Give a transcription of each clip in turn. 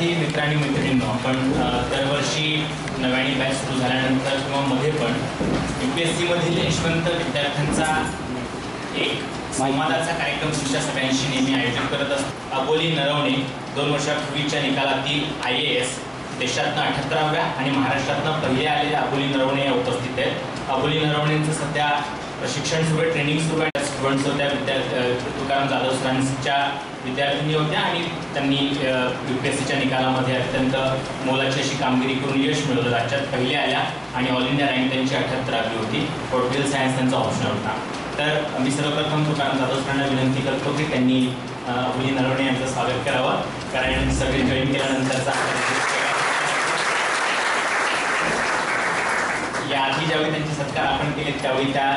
विद्यार्थी मित्र आणि मैत्रिणींनो, आपण दरवर्षी नव्याने बॅच सुरू झाल्यानंतर किंवा मध्ये पण UPSC मधील यशवंत विद्यार्थ्यांचा एक संवादाचा कार्यक्रम तुमच्या सगळ्यांशी नेहमी आयोजित करत असतो. अबोली नरवणे 2 वर्षापूर्वीच्या निकालातील IAS देशातनं 78व्या आणि महाराष्ट्रातनं पहिले आलेल्या अबोली नरवणे या उपस्थित आहेत. अबोली नरवणेंचं सध्या प्रशिक्षण सुरू आहे, ट्रेनिंग सुरू आहे. स्टुडंट्स होत्या, तुकाराम जाधव सरांच्या विद्यार्थिनी होत्या आणि त्यांनी UPSCच्या निकालामध्ये अत्यंत मोलाची अशी कामगिरी करून यश मिळवलं. राज्यात पहिले आल्या आणि ऑल इंडिया रँक त्यांची 78वी होती. पॉलिटिकल सायन्स त्यांचा ऑप्शनल होता. तर मी सर्वप्रथम तुकाराम जाधव सरांना विनंती करतो की त्यांनी अबोली नरवणे यांचं स्वागत करावं, कारण सगळे जॉईन केल्यानंतरचा याआधी ज्यावेळी त्यांचे सत्कार आपण केले त्यावेळी त्या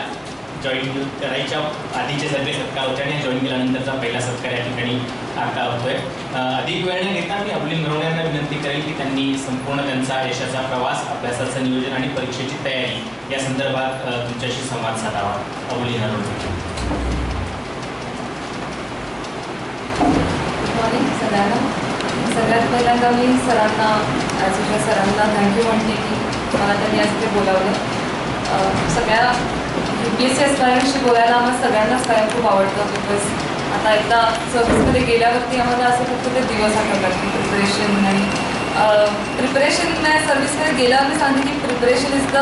जॉईन करायच्या आधीचे सगळे सत्कार होते आणि जॉईन केल्यानंतरचा पहिला सत्कार या ठिकाणी आता होतोय. अधिक वेळ न घेता मी अबोली नरवणे यांना विनंती करेल की त्यांनी संपूर्ण त्यांचा यशाचा प्रवास, अभ्यासाचं नियोजन आणि परीक्षेची तयारी या संदर्भात तुमच्याशी संवाद साधावा. अबोली नरवणे. सगळ्यात पहिल्यांदा मी सरांना थँक्यू म्हणते की मला त्यांनी आज ते बोलावलं. सगळ्या UPSC एस्पायरंटशी बोलायला आम्हाला सगळ्यांनाच काय खूप आवडतं. बिकॉज आता एकदा सर्व्हिसमध्ये गेल्यावरती आम्हाला असं फक्त ते दिवस आठवतात की प्रिपरेशन आणि प्रिपरेशन नाही. सर्व्हिसमध्ये गेल्यावर मी सांगते की preparation is the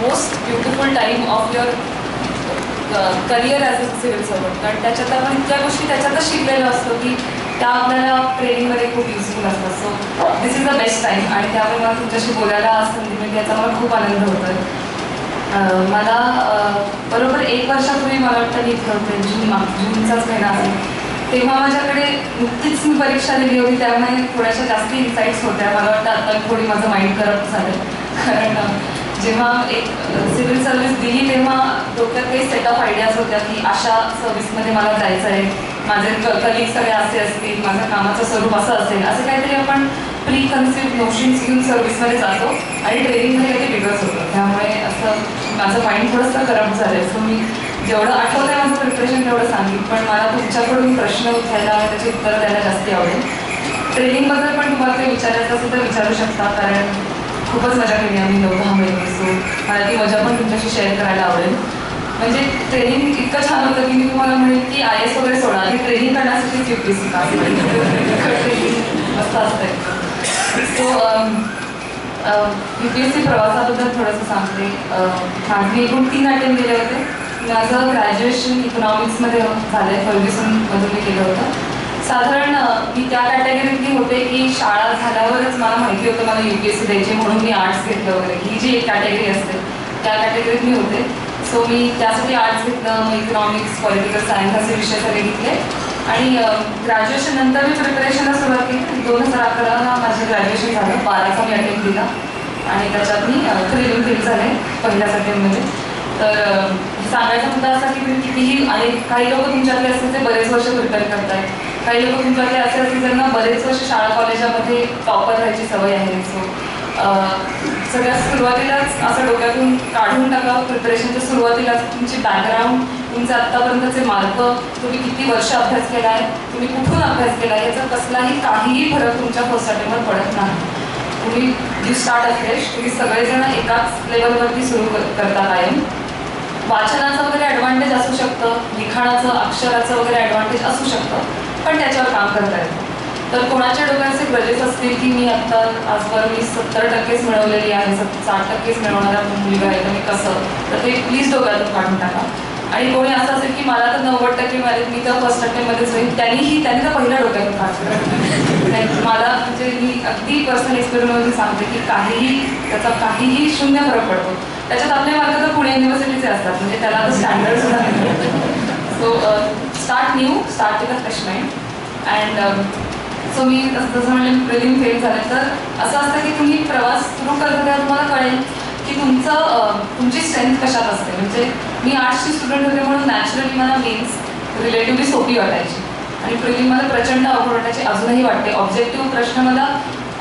most beautiful time of your career as a civil servant. कारण त्याच्यात आपण इतक्या गोष्टी त्याच्यातच शिकलेलो असतो की त्या आपल्याला ट्रेनिंगमध्ये खूप युजफुल असतात. So this is the best time आणि त्यामुळे मला तुमच्याशी बोलायला आज संधी मिळते याचा मला खूप आनंद होतो आहे. मला बरोबर 1 वर्षापूर्वी मला वाटतं मी इथं होते, जूनचाच महिना असेल, तेव्हा माझ्याकडे नुकतीच मी परीक्षा दिली होती. त्यामुळे थोड्याशा जास्ती इन्साईट्स होत्या. मला वाटतं आता थोडी माझं माइंड करप्ट झालं, कारण जेव्हा एक सिव्हिल सर्व्हिस दिली तेव्हा डोक्यात काही सेट ऑफ आयडियाज होत्या की अशा सर्व्हिसमध्ये मला जायचं आहे, माझे कलिग सगळे असे असतील, माझं कामाचं स्वरूप असं असेल, असं काहीतरी आपण प्री कन्सिव्ह नोशन्स घेऊन सर्व्हिसमध्ये जातो आणि ट्रेनिंगमध्ये काही वेगळंच होतं. त्यामुळे असं माझं माइंड थोडंसं करप्ट झालं आहे. सो मी जेवढं आठवतं आहे माझं प्रिपरेशन तेवढं सांगेन, पण मला तुमच्याकडून प्रश्न घ्यायला त्याची उत्तरं द्यायला जास्ती आवडेल. ट्रेनिंगबद्दल पण तुम्हाला काही विचारायचं असेल तर विचारू शकता, कारण खूपच मजा केली आम्ही 9-10 महिने. सो मला ती मजा पण तुमच्याशी शेअर करायला आवडेल. म्हणजे ट्रेनिंग इतकं छान होतं की मी तुम्हाला म्हणेन की IAS वगैरे सोडा, की ट्रेनिंग करण्यासाठीच UPSC का मस्त असतं. सो UPSC प्रवासाबद्दल थोडंसं सांगते. माझे एकूण 3 अटेम्प्ट दिले होते. माझं ग्रॅज्युएशन इकॉनॉमिक्समध्ये झालं आहे, फर्ग्युसनमधून मी केलं होतं. साधारण मी त्या कॅटेगरीतली होते की शाळा झाल्यावरच मला माहिती होतं मला UPSC द्यायची, म्हणून मी आर्ट्स घेतलं वगैरे. ही जी एक कॅटेगरी असते त्या कॅटेगरीत मी होते. सो मी त्यासाठी आर्ट्स घेतलं, मग इकॉनॉमिक्स, पॉलिटिकल सायन्स असे विषय सगळे घेतले आणि ग्रॅज्युएशन नंतर मी प्रिपरेशनला सुरुवात केली. 2011ला माझं ग्रॅज्युएशन झालं. 12चा मी अटेम्प्ट दिला आणि त्याच्यात मी फेल झाले पहिल्या सेकंडमध्ये. तर सांगायचा मुद्दा असा की तुम्ही कितीही, आणि काही लोक तुमच्यातले असतील ते बरेच वर्ष प्रिपेअर करतायत, काही लोक तुमच्यातले असे असतील ज्यांना बरेच वर्ष शाळा कॉलेजामध्ये टॉपर राहायची सवय आहे. सो सगळ्यात सुरुवातीलाच असं डोक्यातून काढून टाकावं प्रिपरेशनच्या सुरुवातीलाच तुमची बॅकग्राऊंड, तुमचे आत्तापर्यंतचे मार्क, तुम्ही किती वर्ष अभ्यास केला आहे, तुम्ही कुठून अभ्यास केला आहे, याचा कसलाही काहीही फरक तुमच्या फर्स्ट अटेम्प्टवर पडत नाही. तुम्ही यू स्टार्ट अफ्रेश. तुम्ही सगळेजण एकाच लेवलवरती सुरू करता कायम. वाचनाचं वगैरे ॲडव्हान्टेज असू शकतं, लिखाणाचं, अक्षराचं वगैरे ॲडव्हान्टेज असू शकतं, पण त्याच्यावर काम करता येतं. तर कोणाच्या डोक्याचे ग्रजेस असतील की मी आत्ता आजवर मी 70%च मिळवलेली आहे, 60%च मिळवणारा मुलगा आहे, तर मी कसं, तर ते प्लीज डोक्यातून काढून टाका. आणि कोणी असं असेल की मला तर 90% मिळाले, मी तर फर्स्ट अटेम्प्टमध्येच होईल, त्यांनी तर पहिल्या डोक्यातून काढलं. मला म्हणजे मी अगदी पर्सनल एक्सपिरियन्समधून सांगते की त्याचा काहीही शून्य फरक पडतो. त्याच्यात आपले मार्क तर पुणे युनिव्हर्सिटीचे असतात, म्हणजे त्याला तर स्टँडर्ड सुद्धा नाही. So start with a fresh mind. And so मी जसं म्हणले प्रिलिम फेल झाले, तर असं असतं की तुम्ही प्रवास सुरू करता तेव्हा तुम्हाला कळेल की तुमची स्ट्रेंथ कशात असते. म्हणजे मी आर्ट्सची स्टुडंट होते म्हणून नॅचरली मला मेन्स रिलेटिव्हली सोपी वाटायची आणि प्रिलिम मला प्रचंड अवघड वाटायची, अजूनही वाटते. ऑब्जेक्टिव्ह प्रश्न मला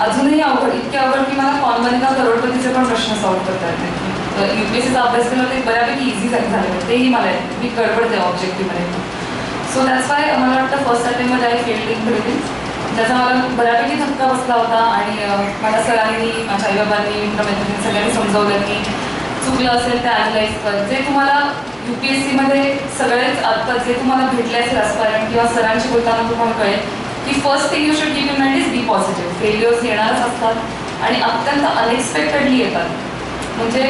अजूनही अवघड, इतके अवघड की मला कौन बनेगा करोडपतीचे पण प्रश्न सॉल्व्ह करता येत नाही. UPSCचा अभ्यास केला ते बऱ्यापैकी इझी झाले, तेही मला मी गडबडते ऑब्जेक्टिव्हमध्ये. सो दॅट्स वाय मला वाटतं फर्स्ट अटेम्प्टमध्ये आय फेल्ड इन प्रिलिम्स. त्याचा मला बऱ्यापैकी धक्का बसला होता आणि मला सरांनी, माझ्या आईबाबांनी, मित्रमैत्रिणी सगळ्यांनी समजवलं की चुकलं असेल ते ॲनलाईज कर. जे तुम्हाला UPSCमध्ये सगळेच आता जे तुम्हाला भेटले असेल अस्पायरंट किंवा सरांशी बोलताना तुम्हाला कळेल की first thing you should keep in mind is be positive. Failures येणारच असतात आणि अत्यंत अनएक्सपेक्टेडली येतात. म्हणजे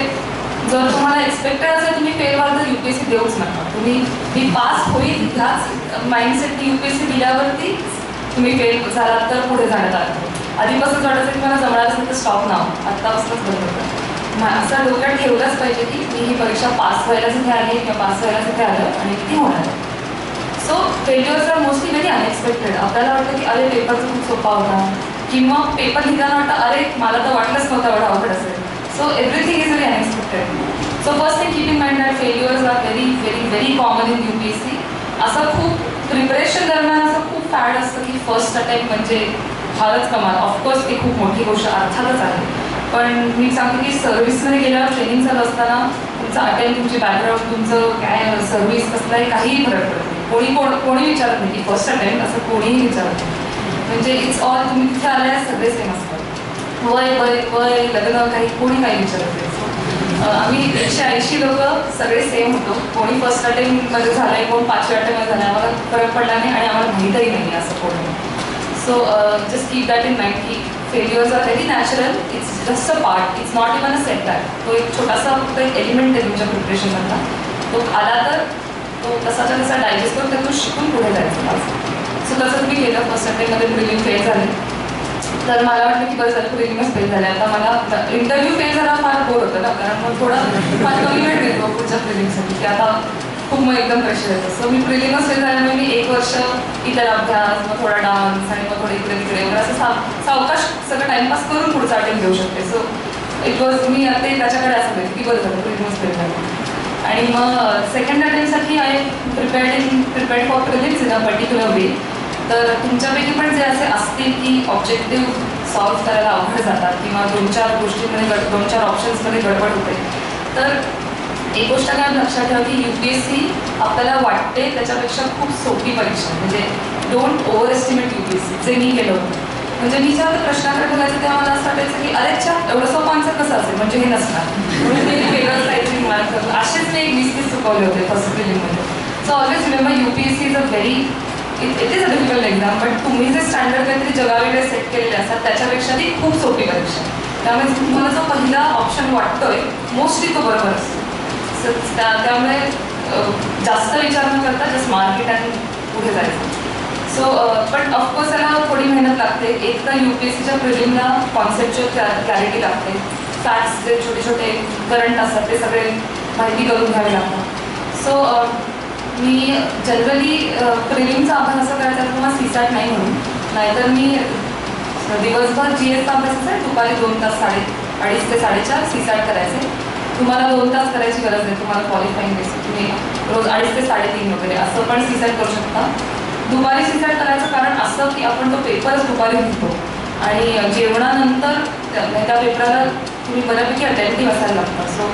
जर तुम्हाला एक्सपेक्टेड असेल तुम्ही फेल व्हाल तर UPSC देऊच नका. तुम्ही मी पास होईल ह्याच माइंडसेटने UPSC दिल्यावरती तुम्ही फेल झालात तर पुढे जाण्यात आलं. आधीपासूनच वाटायचं की मला जमणार असेल तर स्टॉप नाव, आत्तापासूनच बंद करतो. असं डोक्यात ठेवलंच पाहिजे की मी ही परीक्षा पास व्हायलाच इथे आली किंवा पास व्हायलाच इथे आलं आणि ती होणार आहे. So failures are mostly very unexpected. आपल्याला वाटतं की अरे पेपर खूप सोपा होता किंवा पेपर लिहिताना वाटतं अरे मला तर वाटलंच नव्हतं एवढं अवघड असेल. So everything is very unexpected. So first thing keep in mind that failures are very very very common in UPSC. असं खूप प्रिपरेशन दरम्यान असं खूप फॅड असतं की फर्स्ट अटेम्प्ट म्हणजे फारच कमाल. ऑफकोर्स ती खूप मोठी गोष्ट अर्थातच आहे. पण मी सांगते की सर्व्हिसमध्ये गेल्यावर ट्रेनिंग चालू असताना तुमचा अटेम्प्ट, तुमची बॅकग्राऊंड, तुमचं काय सर्व्हिस कसलाही काहीही फरक पडत नाही. कोणी विचारत नाही की फर्स्ट अटेम्प्ट असं कोणीही विचारत नाही. म्हणजे इट्स ऑल तुम्ही तिथे आल्यास सगळे सेम असतात. वय वय वय लग्न कोणी काही विचारत नाही. आम्ही 180 लोक सगळे सेम होतो. कोणी फर्स्ट अटेम्प्टमध्ये झालं आहे, कोण 5व्या अटेम्प्टमध्ये झालं आहे, आम्हाला फरक पडला नाही आणि आम्हाला माहीतही नाही असं कोणी. So just keep that in mind की failures are very natural. It's just a part, it's not even a setback. तो एक छोटासा फक्त एक एलिमेंट आहे तुमच्या प्रिपरेशनमधला. तो आला तर तो तसाच्या तसा डायजेस्ट करून त्यातून शिकून पुढे जायचं. सो तसंच मी केलं. फर्स्ट अटेम्प्टमध्ये प्रिलिम फेल झाले तर मला वाटलं की बरं झालं प्रिलिमच फेल झाले. आता मला इंटरव्ह्यू फेल झाला फार बोर होतं ना, कारण मग थोडं फार कमी वेळ देतो पुढच्या प्रिलिमसाठी की आता खूप मग एकदम प्रेशर येतं. सो मी प्रिलिमच फेल झाल्यामुळे मी 1 वर्ष इतर अभ्यास, मग थोडा डान्स आणि मग थोडं इकडे तिकडे वगैरे असं सावकाश सगळं टाइमपास करून पुढचा अटेम्प्ट घेऊ शकते. सो इट वॉज मी ते त्याच्याकडे असं पाहिजे की बरं झालं प्रिलिमच फेल झालं. आणि मग सेकंड अटेम्प्टसाठी I prepared for prelims in a particular way. तर तुमच्यापैकी पण जे असे असतील की ऑब्जेक्टिव्ह सॉल्व्ह करायला अवघड जातात किंवा 2-4 गोष्टींमध्ये 2-4 ऑप्शन्समध्ये गडबड होते, तर एक गोष्ट काय लक्षात ठेवा की UPSC आपल्याला वाटते त्याच्यापेक्षा खूप सोपी परीक्षा. म्हणजे डोंट ओव्हर एस्टिमेट UPSC, जे मी केलं होतं. म्हणजे मी जेव्हा प्रश्नाकडे बघायचं तेव्हा मला असं वाटायचं की अरे अच्छा एवढं सोपं आन्सर कसं असेल, म्हणजे हे नसणार, म्हणून ते वेगळंच काहीतरी मार्क. असेच मी एक 20-30 चुकवले होते फर्स्ट प्रिलिममध्ये. So always remember UPSC is a very it is a difficult exam, but तुम्ही जे स्टँडर्ड काहीतरी जगावेगळे सेट केलेले असतात त्याच्यापेक्षा ती खूप सोपी परीक्षा. त्यामुळे तुम्हाला जो पहिला ऑप्शन वाटतोय मोस्टली तो बरोबर असतो. त्यामुळे जास्त विचार न करता जस्ट मार्केट आणि पुढे जायचं. सो पण ऑफकोर्स त्याला थोडी मेहनत लागते. एक तर UPSCच्या प्रिलिमला कॉन्सेप्च्युअल क्लॅरिटी लागते. फॅक्ट्स जे छोटे छोटे करंट असतात ते सगळे माहिती करून घ्यावे लागतात. सो मी जनरली प्रिलिमचा अभ्यास असा करायचा किंवा CSAT नाही म्हणून, नाहीतर मी दिवसभर GSचा अभ्यास असेल, दुपारी 2 तास 2.5 ते 4.5 CSAT करायचे. तुम्हाला 2 तास करायची गरज नाही, तुम्हाला क्वालिफाईंग बेसिक तुम्ही रोज 2.5 ते 3.5 वगैरे असं पण CSAT करू शकता. दुपारी CSAT करायचं कारण असं की आपण तो पेपरच दुपारी लिहितो आणि जेवणानंतर त्या पेपराला तुम्ही बऱ्यापैकी अटेंटिव्ह असायला लागतं. सो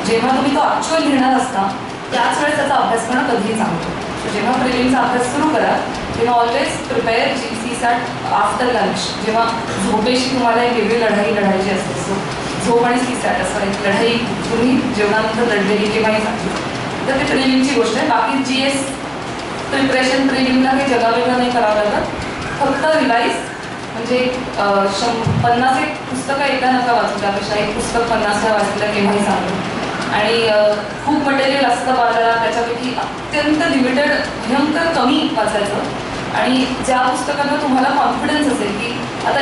जेव्हा तुम्ही तो ॲक्च्युअल लिहिणार असता त्याच वेळेस त्याचा अभ्यास करणं कधीही चांगलं. सो जेव्हा प्रिलिमचा अभ्यास सुरू करा तेव्हा always prepare CSAT after lunch. जेव्हा झोपेशी तुम्हाला एक वेगळी लढाई लढायची असते. सो झोप आणि CSAT असं एक लढाई तुम्ही जेवणानंतर लढलेली केव्हाही चांगली. तर ते प्रिलिमची गोष्ट आहे. बाकी GS प्रिपरेशन प्रिलिमला काही जगावेगळं नाही करावं लागत. फक्त रिवाईज म्हणजे 50 एक पुस्तकं एकदा नका वाचू, त्यापेक्षा एक पुस्तक 50 वेळा वाचलं केव्हाही चांगलं. आणि खूप मटेरियल असतं बाजारात, त्याच्यापैकी अत्यंत लिमिटेड भयंकर कमी वाचायचं. आणि ज्या पुस्तकांना तुम्हाला कॉन्फिडन्स असेल की आता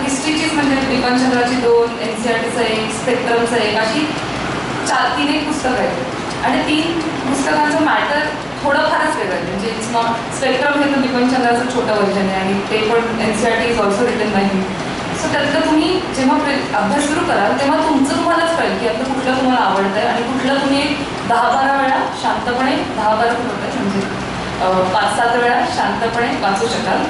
हिस्ट्रीचीच म्हणजे बिपिनचंद्राची 2, NCERTचं 1, स्पेक्ट्रमचं 1 अशी 3 एक पुस्तकं आहेत. आणि 3 पुस्तकांचं मॅटर थोडंफारच वेगळं आहे. म्हणजे इट्स नॉट स्पेक्ट्रम हे तर बिपिनचंद्राचं छोटं वर्जन आहे आणि ते पण NCERT is also written by him. So त्यातलं तुम्ही जेव्हा अभ्यास सुरू कराल तेव्हा तुम्हालाच कळेल की आपलं कुठलं तुम्हाला आवडतं आहे आणि कुठलं तुम्ही 10-12 वेळा शांतपणे 10-12 होतं म्हणजे 5-7 वेळा शांतपणे वाचू शकाल.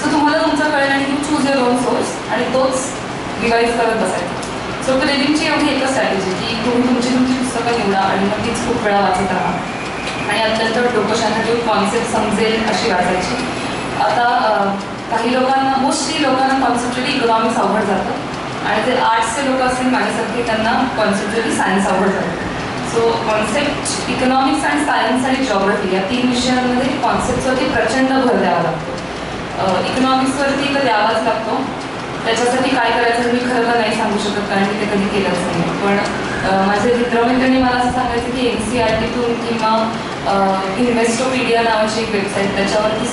सो तुम्हाला तुमचं कळेल आणि you choose your on source आणि तोच रिवाईज करत बसायचं. सो प्रिलिमची एवढी एकच स्ट्रॅटेजी की तुम्ही तुमची पुस्तकं निवडा आणि मग तीच खूप वेळा वाचत राहा आणि अत्यंत डोकं शांत ठेवून कॉन्सेप्ट समजेल अशी वाचायची. आता काही लोकांना, मोस्टली लोकांना कॉन्सेप्च्युअली इकॉनॉमिक्स अवघड जातं आणि जे आर्ट्सचे लोक असतील माझ्यासारखे त्यांना कॉन्सेप्च्युअली सायन्स अवघड जातं. सो कॉन्सेप्ट इकॉनॉमिक्स आणि सायन्स आणि जॉग्रफी या 3 विषयांमध्ये कॉन्सेप्टवरती प्रचंड भर द्यावा लागतो. इकॉनॉमिक्सवरती तर द्यावाच लागतो. त्याच्यासाठी काय करायचं मी खरं तर नाही सांगू शकत कारण मी ते कधी केलंच नाही. पण माझे मित्रमैत्रिणी मला असं सांगायचं की NCERTतून किंवा इन्व्हेस्टोपीडिया नावाची एक वेबसाईट त्याच्यावरती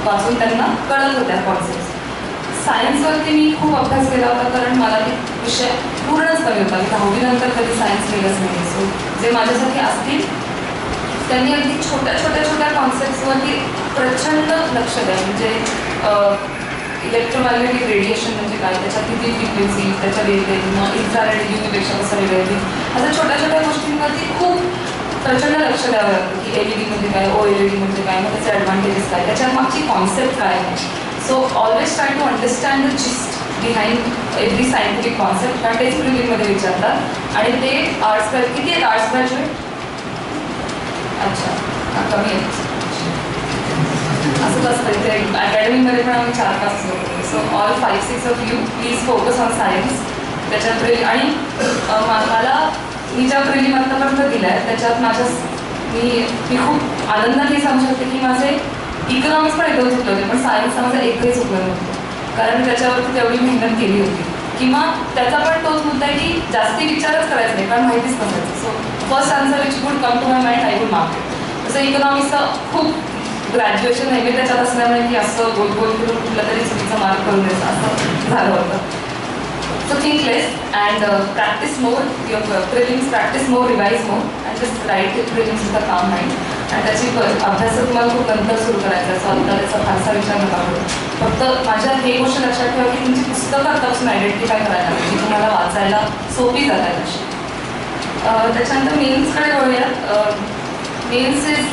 वाचून त्यांना कळत होत्या कॉन्सेप्ट. सायन्सवरती मी खूप अभ्यास केला होता कारण मला ते विषय पूर्णच कमी होता. मी 10वी नंतर कधी सायन्स केलंच नाही. सो जे माझ्यासाठी असतील त्यांनी अगदी छोट्या छोट्या छोट्या कॉन्सेप्ट्सवरती प्रचंड लक्ष द्या. म्हणजे इलेक्ट्रोमॅग्नेटिक रेडिएशन म्हणजे काय, त्याच्या किती फ्रिक्वेन्सी, त्याच्या वेगवेगळी इन्फ्रारेड UV कसं वेगळं, अशा छोट्या छोट्या गोष्टींवरती खूप प्रचंड लक्ष द्यावं लागतं की LED म्हणजे काय, OLED म्हणजे काय, मग त्याचे ॲडव्हान्टेजेस काय, त्याच्यात मागची कॉन्सेप्ट काय आहे. So always try to understand the gist behind every scientific concept. कारण तेच प्रिलिममध्ये विचारतात आणि ते आर्ट्स किती आहेत आर्ट्स ग्रॅज्युएट? अच्छा, कमी आहेत. असंच असतं इथे अकॅडमीमध्ये पण आम्ही 4-5 लोक होतो. So all 5-6 of you please focus on science. त्याच्यात आणि मला मी ज्या प्रिलिम आत्तापर्यंत दिल्या आहेत त्याच्यात मी खूप आनंदाने सांगू शकते की माझे इकॉनॉमिक्स पण एकदम चुकले होते पण सायन्सचा माझा एकही चुकलं नव्हतं कारण त्याच्यावरती तेवढी मेहनत केली होती. किंवा त्याचा पण तोच मुद्दा आहे की जास्ती विचारच करायचा नाही कारण माहितीच नसायचं. So first answer which would come to my mind I would mark it. तसं इकॉनॉमिक्सचं खूप ग्रॅज्युएशन नेहमी त्याच्यात असल्यामुळे की असं गोल गोल करून कुठला तरी चुकीचा मार्क करून द्यायचा असं झालं होतं. So think less and practice more your prelims, practice more, revise more and just write it prelims with a calm mind. आणि त्याची अभ्यास तुम्हाला खूप नंतर सुरू करायचा आहे. सो आता त्याचा फारसा विचार नका करू. फक्त माझ्या हे गोष्ट लक्षात ठेवा की तुमची पुस्तकं आतापासून आयडेंटिफाय करायला लागली जी तुम्हाला वाचायला सोपी जातात अशी. त्याच्यानंतर मेन्सकडे वळूयात. Mains is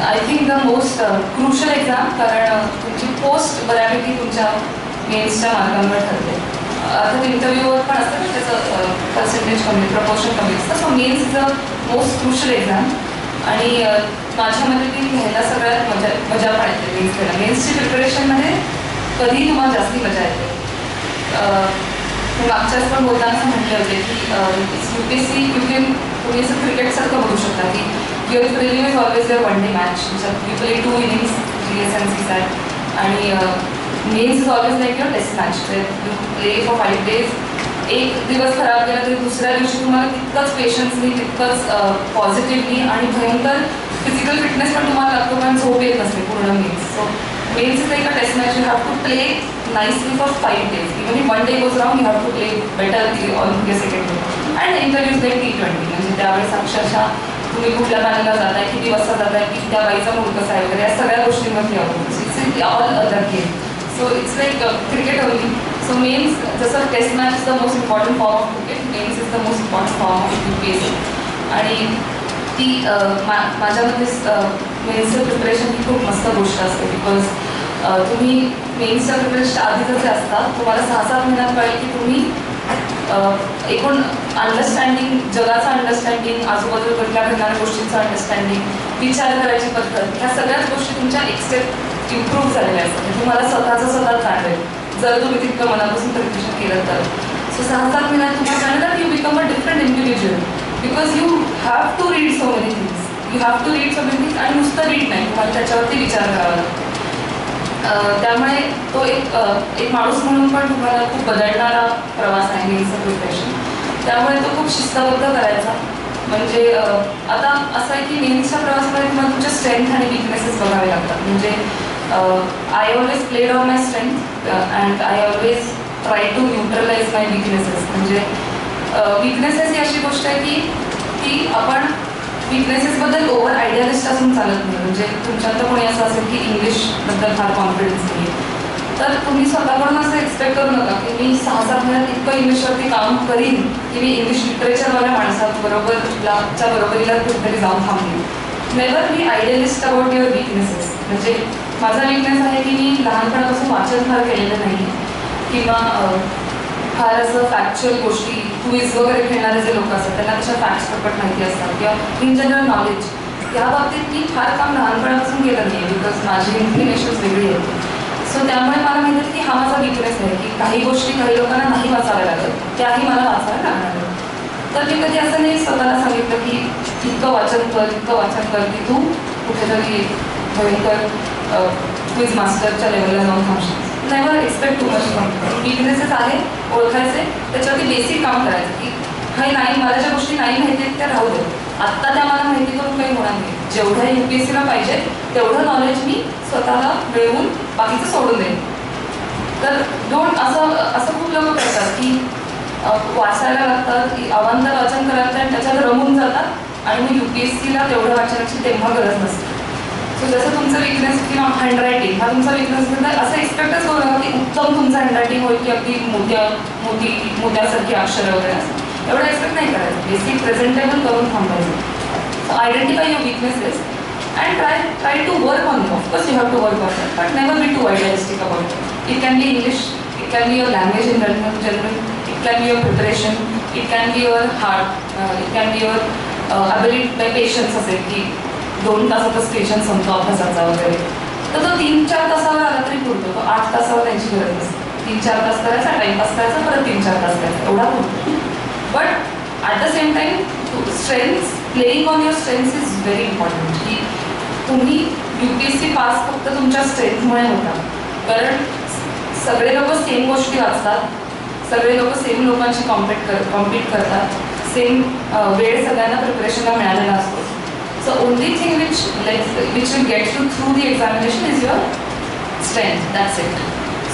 I think the most crucial exam कारण तुमची पोस्ट बऱ्यापैकी तुमच्या मेन्सच्या मार्गांवर ठरते. आता इंटरव्ह्यूवर पण असतं ना त्याचं पर्सेंटेज कमी, प्रपोर्शन कमी असतं. So mains is a most crucial exam आणि माझ्या मते ती घ्यायला सगळ्यात मजा पण येते मेन्स घ्यायला. मेन्सची प्रिपरेशनमध्ये कधीही तुम्हाला जास्ती मजा येते. मी मागच्याच पण बोलताना असं म्हटले होते की UPSC तुम्ही असं क्रिकेटसारखं बघू शकता की your prelim is always your one day match. You play 2 innings GSMC sat आणि mains is always like your test match. You play for 5 days. एक दिवस खराब गेला तरी दुसऱ्या दिवशी तुम्हाला तितकंच पेशन्सनी, तितकंच पॉझिटिव्हली आणि भयंकर फिजिकल फिटनेस पण तुम्हाला लागतो कारण झोप येत नसते पूर्ण mains. So mains is like a test match. You have to play nicely for 5 days. Even if 1 day goes wrong, you have to play better on your second day. And interviews like T20 म्हणजे त्यावेळेस अक्षरशः तुम्ही कुठल्या पॅनलला जाताय, किती वाजता जाताय, की त्या बाईचा मूड कसा आहे वगैरे या सगळ्या गोष्टींवरती अवलंबून. It's all other game. So it's like cricket only. So mains जसं test match is the most important form of cricket, mains is the most important form of UPSC. आणि ती माझ्यामध्ये मेन्सचं प्रिपरेशन ही खूप मस्त गोष्ट असते बिकॉज तुम्ही मेन्सच्या प्रिपरेशनच्या आधीच जे असतात तुम्हाला 6-7 महिन्यात कळेल की तुम्ही एकूण अंडरस्टँडिंग, जगाचं अंडरस्टँडिंग, आजूबाजूला घडल्या घडणाऱ्या गोष्टींचं अंडरस्टँडिंग, विचार करायची पद्धत, ह्या सगळ्याच गोष्टी तुमच्या एक स्टेप इम्प्रूव्ह झालेल्या असतात. तुम्हाला स्वतःच जाणवेल जर तुम्ही तितकं मनापासून प्रिपरेशन केलं तर. सो 6-7 महिन्यात तुम्हाला जाणलं तर you become a different individual because you have to read so many things. You have to read so many things आणि नुसतं रीड नाही, तुम्हाला त्याच्यावरती विचार करावा लागतो. त्यामुळे तो एक माणूस म्हणून पण तुम्हाला खूप बदलणारा प्रवास आहे मेन्सचं प्रिपरेशन. त्यामुळे तो खूप शिस्तबद्ध करायचा. म्हणजे आता असं आहे की मेन्सच्या प्रवासामध्ये तुम्हाला तुमच्या स्ट्रेंथ आणि विकनेसेस बघावे लागतात. म्हणजे I always played on my strength and I always try to neutralise my weaknesses. म्हणजे विकनेसेस ही अशी गोष्ट आहे की ती आपण विकनेसेसबद्दल ओव्हर आयडियालिस्ट असून चालत नाही. म्हणजे तुमच्यात कोणी असं असेल की इंग्लिशबद्दल फार कॉन्फिडन्स नाही तर तुम्ही स्वतःकडून असं एक्सपेक्ट करू नका की मी 6-7 महिन्यात इतकं इंग्लिशवरती काम करीन की मी इंग्लिश लिटरेचरवाल्या माणसाबरोबरच्या बरोबरीला कुठेतरी जाऊन थांबली. Never be idealist about your weaknesses. म्हणजे माझा विकनेस आहे की मी लहानपणापासून वाचन फार केलेलं नाही किंवा फार असं फॅक्च्युअल गोष्टी, क्विज वगैरे खेळणारे जे लोक असतात त्यांना तशा फॅक्ट्स पटपट माहिती असतात किंवा इन जनरल नॉलेज या बाबतीत मी फार काम लहानपणापासून केलं नाही बिकॉज माझी इन्क्लिनेशन्स वेगळी होती. सो त्यामुळे मला माहिती आहे की हा माझा विकनेस आहे की काही गोष्टी काही लोकांना नाही वाचाव्या लागत, त्याही मला वाचाव्या लागणार. तर मी कधी असं नाही स्वतःला सांगितलं की इतकं वाचन कर की तू कुठेतरी भयंकर क्विज मास्टरच्या लेवलला जाऊन थांबशील. Never expect too much from. Weaknesses आहे, ओळखायचे, त्याच्यावरती बेसिक काम करायचं की काही नाही, मला ज्या गोष्टी नाही माहिती आहेत त्या राहू दे, आत्ता त्या मला माहिती करून काही होणार नाही. जेवढ्या UPSCला पाहिजे तेवढं नॉलेज मी स्वतःला मिळवून बाकीचं सोडून देईन. तर असं खूप लोक करतात की वाचायला लागतात, की अवांतर वाचन करायचं आणि त्याच्यात रमून जातात आणि मग UPSCला तेवढं वाचनाची तेव्हा गरज नसते. सो जसं तुमचं विकनेस किंवा हँडरायटिंग हा तुमचा विकनेस असेल तर असं एक्सपेक्टच करू नका की उत्तम तुमचं हँडरायटिंग होईल की अगदी मोत्यासारखी अक्षरं वगैरे असं एवढं एक्सपेक्ट नाही करायचं. बेसिक प्रेझेंटेबल करून थांबायचं. So identify your weaknesses and try to work on them. Of course, you have to work on it, but never be too idealistic about it. It can be English, it can be your language in general, it can be your preparation, it can be your heart, it can be your ability by patience असेल की 2 तासातच patience संपतो अभ्यासाचा वगैरे, तर तो 3-4 तासावर आला तरी पुरतो. तो 8 तासावर त्यांची गरज नसते. 3-4 तास करायचा, टाइमपास करायचा, परत 3-4 तास करायचा, एवढा पुरतो. But at the same time strengths, playing on your strengths is very important. की तुम्ही UPSC पास फक्त तुमच्या स्ट्रेंथमुळे होता, कारण सगळे लोक सेम गोष्टी वाचतात, सगळे लोक सेम लोकांशी कॉम्पीट करतात, सेम वेळ सगळ्यांना प्रिपरेशनला मिळालेला असतो. So only thing which will get you through the examination is your strength. That's it.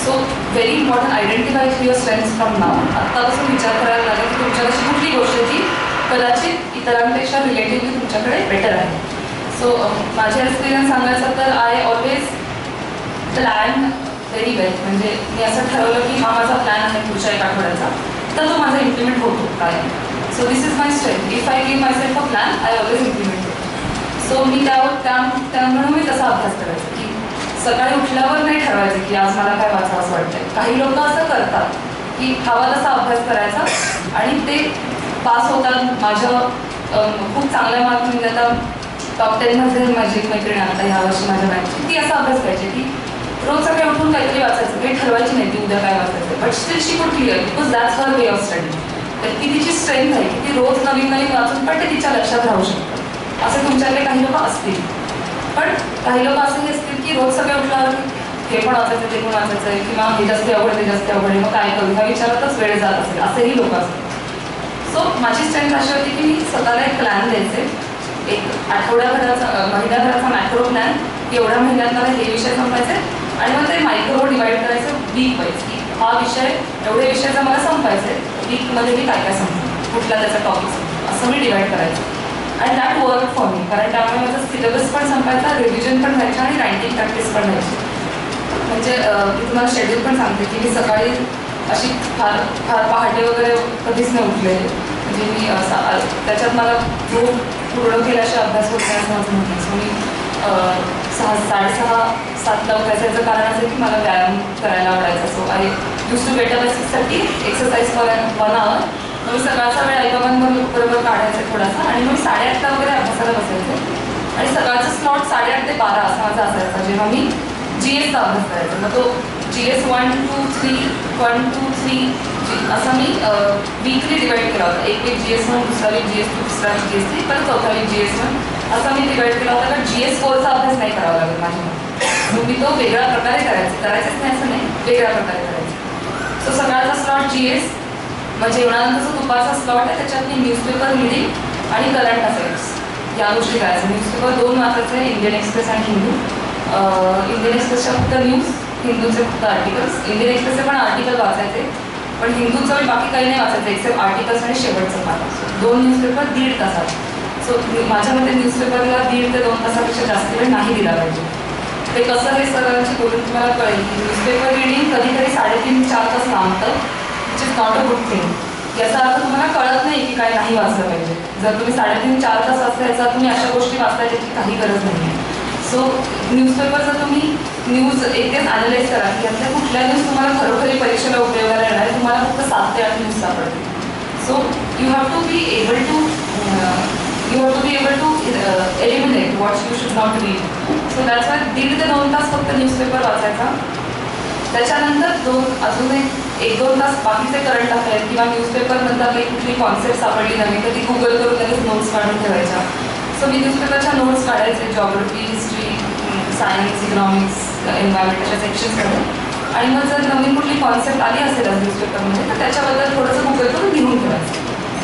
So very important, identify your strengths from now. आत्तापासून विचार करायला लागेल की तुमच्याकडे कुठली गोष्ट आहे जी कदाचित इतरांपेक्षा रिलेटिव्हली तुमच्याकडे बेटर आहे. सो माझा एक्सपिरियन्स सांगायचं तर आय ऑलवेज प्लॅन व्हेरी वेल. म्हणजे मी असं ठरवलं की हा माझा प्लॅन आहे पुढच्या 1 आठवड्याचा, तर तो माझा इम्प्लिमेंट होतो काय. So this is my strength. If I give my self a plan, I always implement होतो. सो मी त्यामुळे मी तसा अभ्यास करायचा की सकाळी उठल्यावर नाही ठरवायचं की आज मला काय वाचावं असं वाटतंय. काही लोक असं करतात की हवा तसा अभ्यास करायचा आणि ते पास होतात. माझं खूप चांगल्या मार्क म्हणजे आता टॉप 10मध्ये माझी एक मैत्रीण आता ह्या वर्षी माझ्या बॅचची, ती असं अभ्यास करायची की रोज सकाळी उठून काहीतरी वाचायचं, काही ठरवायची नाही ती उद्या काय वाचायचं, बट स्टील शी कुड clear because that's her way of study. तर ती तिची स्ट्रेंथ आहे की ती रोज नवीन वाचून पण ते तिच्या लक्षात राहू शकतं. असे तुमच्याकडे काही लोक असतील, पण काही लोक असेही असतील की रोज सकाळी उठल्यावर हे पण वाचायचं, ते पण वाचायचं आहे, किंवा हे जास्त अवघड, ते जास्त अवघड आहे, मग काय करू ह्या विचारातच वेळ जात असेल, असेही लोक असतात. सो माझी स्ट्रेंथ अशी होती की मी स्वतःला एक प्लॅन द्यायचे, एक आठवड्याभराचा महिन्याभराचा मॅक्रो प्लॅन, एवढ्या महिन्यात मला हे विषय संपायचे आणि मग ते मायक्रो डिवाईड करायचं वीक वाईज की हा विषय एवढे विषय जर मला संपायचे वीकमध्ये मी काय काय संपतो, कुठला त्याचा टॉपिक संपतो, असं मी डिवाईड करायचं. And that work for me, कारण त्यामुळे माझा सिलेबस पण संपायचा, रिव्हिजन पण व्हायचं आणि रायटिंग प्रॅक्टिस पण व्हायची. म्हणजे मी तुम्हाला शेड्यूल पण सांगते की मी सकाळी अशी फार पहाटे वगैरे कधीच नाही उठले. म्हणजे मी त्याच्यात मला जो पूर्ण केल्याशी अभ्यास होत नाही असं माझं म्हणतं. सो मी 6:30-7ला उठायचं. याचं कारण असं की मला व्यायाम करायला आवडायचा. So I use to get up at 6:30 exercise for 1 hour. मग मी सकाळचा वेळ आईबाबांबरोबर काढायचा थोडासा आणि मग 8:30ला वगैरे अभ्यासाला बसायचे. आणि सकाळचा स्लॉट 8:30 ते 12 असा माझा असायचा, जेव्हा मी GSचा अभ्यास करायचा. मग तो GS 1, 2, 3 1, 2, 3 असा मी वीकली डिवाईड केला होता. एक वीक GS 1, दुसरा वीक GS 2, तिसरा वीक GS 3, परत चौथा वीक GS 1 असा मी डिवाईड केला होता. कारण GS 4चा अभ्यास नाही करावा लागेल माझ्या, मग मी तो वेगळ्या प्रकारे करायचंच नाही असं नाही, वेगळ्या प्रकारे करायचं. सो सकाळचा स्लॉट GS, मग जेवणानंतरचा दुपारचा स्लॉट आहे, त्याच्यात मी न्यूजपेपर रीडिंग आणि करंट अफेअर्स या गोष्टी करायचं. न्यूजपेपर 2 वाचायचे, इंडियन एक्सप्रेस आणि हिंदू. इंडियन एक्सप्रेसच्या फक्त न्यूज, हिंदूचे फक्त आर्टिकल्स. इंडियन एक्सप्रेसचे पण आर्टिकल वाचायचे, पण हिंदूचं मी बाकी काही नाही वाचायचं एक्सेप्ट आर्टिकल्स आणि शेवटचं पाठ. 2 न्यूजपेपर 1.5 तासात. सो माझ्या मते न्यूजपेपरला 1.5 ते 2 तासापेक्षा जास्त वेळ नाही दिला पाहिजे. ते कसं हे सगळ्यांची बोलून तुम्हाला कळेल की न्यूजपेपर रीडिंग कधीतरी 3.5-4 तास लांबतं, which is not a good thing. याचा अर्थ तुम्हाला कळत नाही की काय नाही वाचलं पाहिजे. जर तुम्ही 3.5-4 तास वाचता, याचा तुम्ही अशा गोष्टी वाचता ज्याची काही गरज नाही आहे. सो न्यूजपेपर जर तुम्ही न्यूज एकच ॲनालाइज करा की यातल्या कुठल्या न्यूज तुम्हाला खरोखरी परीक्षेला उपयोगाला येणार आहे, तुम्हाला फक्त 7 ते 8 न्यूज सापडतील. So you have to be able to eliminate what you should not read. So that's why 1.5 ते 2 तास फक्त न्यूजपेपर वाचायचा. त्याच्यानंतर अजून एक दोन तास बाकीचे करंट अफेअर किंवा न्यूजपेपरनंतर आपली कुठली कॉन्सेप्ट सापडली नव्हे तर ती गुगल करून लगेच नोट्स काढून ठेवायच्या. सो मी न्यूजपेपरच्या नोट्स काढायचे geography, history, science, economics, environment अशा सेक्शन्समध्ये. आणि मग जर नवीन कुठली कॉन्सेप्ट आली असेल न्यूजपेपरमध्ये तर त्याच्याबद्दल थोडंसं गुगल करून लिहून ठेवायचं.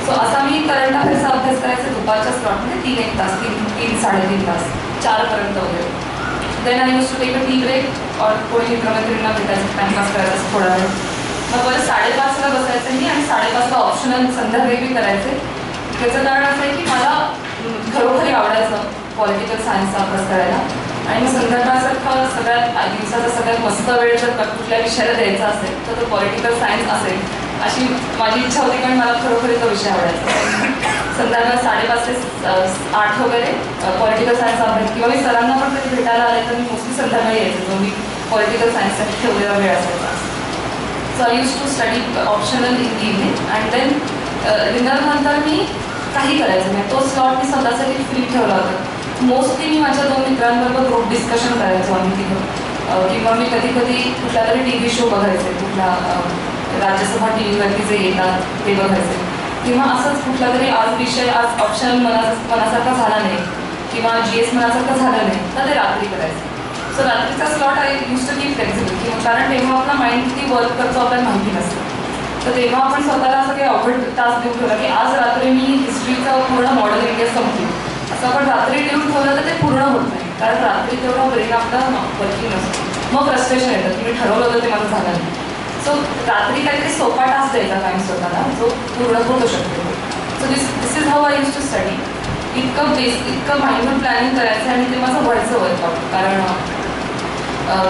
सो असा मी करंट अफेअर्सचा अभ्यास करायचा दुपारच्या स्लॉटमध्ये 3-1 तास, 3-3.5 तास, 4पर्यंत वगैरे. Then I use to take a tea break or कोणी मित्रमैत्रिणींना भेटायचं, टाइमपास करायचा थोडा वेळ. मग परत 5:30ला बसायचं मी आणि 5:30ला ऑप्शनल संध्याकाळी बी करायचे. त्याचं कारण असं आहे की मला खरोखरी आवडायचं पॉलिटिकल सायन्सचा अभ्यास करायला. आणि मग संध्याकाळसारखा सगळ्यात दिवसाचा सगळ्यात मस्त वेळ जर कुठल्या विषयाला द्यायचा असेल तर तो पॉलिटिकल सायन्स असेल अशी माझी इच्छा होती, कारण मला खरोखरी तो विषय आवडायचा. संध्याकाळ 5:30 ते 8 वगैरे पॉलिटिकल सायन्सचा अभ्यास, किंवा मी सरांना पण कधी भेटायला आले तर मी मोस्टली संध्याकाळी यायचे, जो मी पॉलिटिकल सायन्ससाठी ठेवलेला वेळ असायचा. So I use to study optional in the evening and then डिनरनंतर मी काही करायचं नाही. तो स्लॉट मी स्वतःसाठी फ्री ठेवला होता. मोस्टली मी माझ्या 2 मित्रांबरोबर ग्रुप डिस्कशन करायचो आम्ही तिथं, किंवा मी कधी कधी कुठला तरी टी व्ही शो बघायचे, कुठला राज्यसभा टी व्हीवरती जे येतात ते बघायचे, किंवा असंच कुठला तरी आज विषय आज ऑप्शनल मनासारखा झाला नाही किंवा GS मनासारखं झालं नाही तर ते रात्री करायचं. सो रात्रीचा slot I use to keep flexible, किंवा कारण तेव्हा आपला माइंड किती वर्क करतो आपल्याला माहिती नसतं. तर तेव्हा आपण स्वतःला असं काही अवघड तास देऊन ठेवला की आज रात्री मी हिस्ट्रीचं पूर्ण मॉडर्न इंडिया संपली असं आपण रात्री लिहून ठेवलं तर ते पूर्ण होत नाही, कारण रात्री तेवढा ब्रेन आपला वर्किंग नसतो. मग फ्रस्ट्रेशन येतं की मी ठरवलं होतं ते माझं झालं नाही. सो रात्री काहीतरी सोपा टास्क द्यायचा टाइम स्वतःला जो पूर्ण होऊ शकतो. So this is how I use to study. इतकं माइंडफुल प्लॅनिंग करायचं आणि ते माझं व्हायचं वर्कआउट, कारण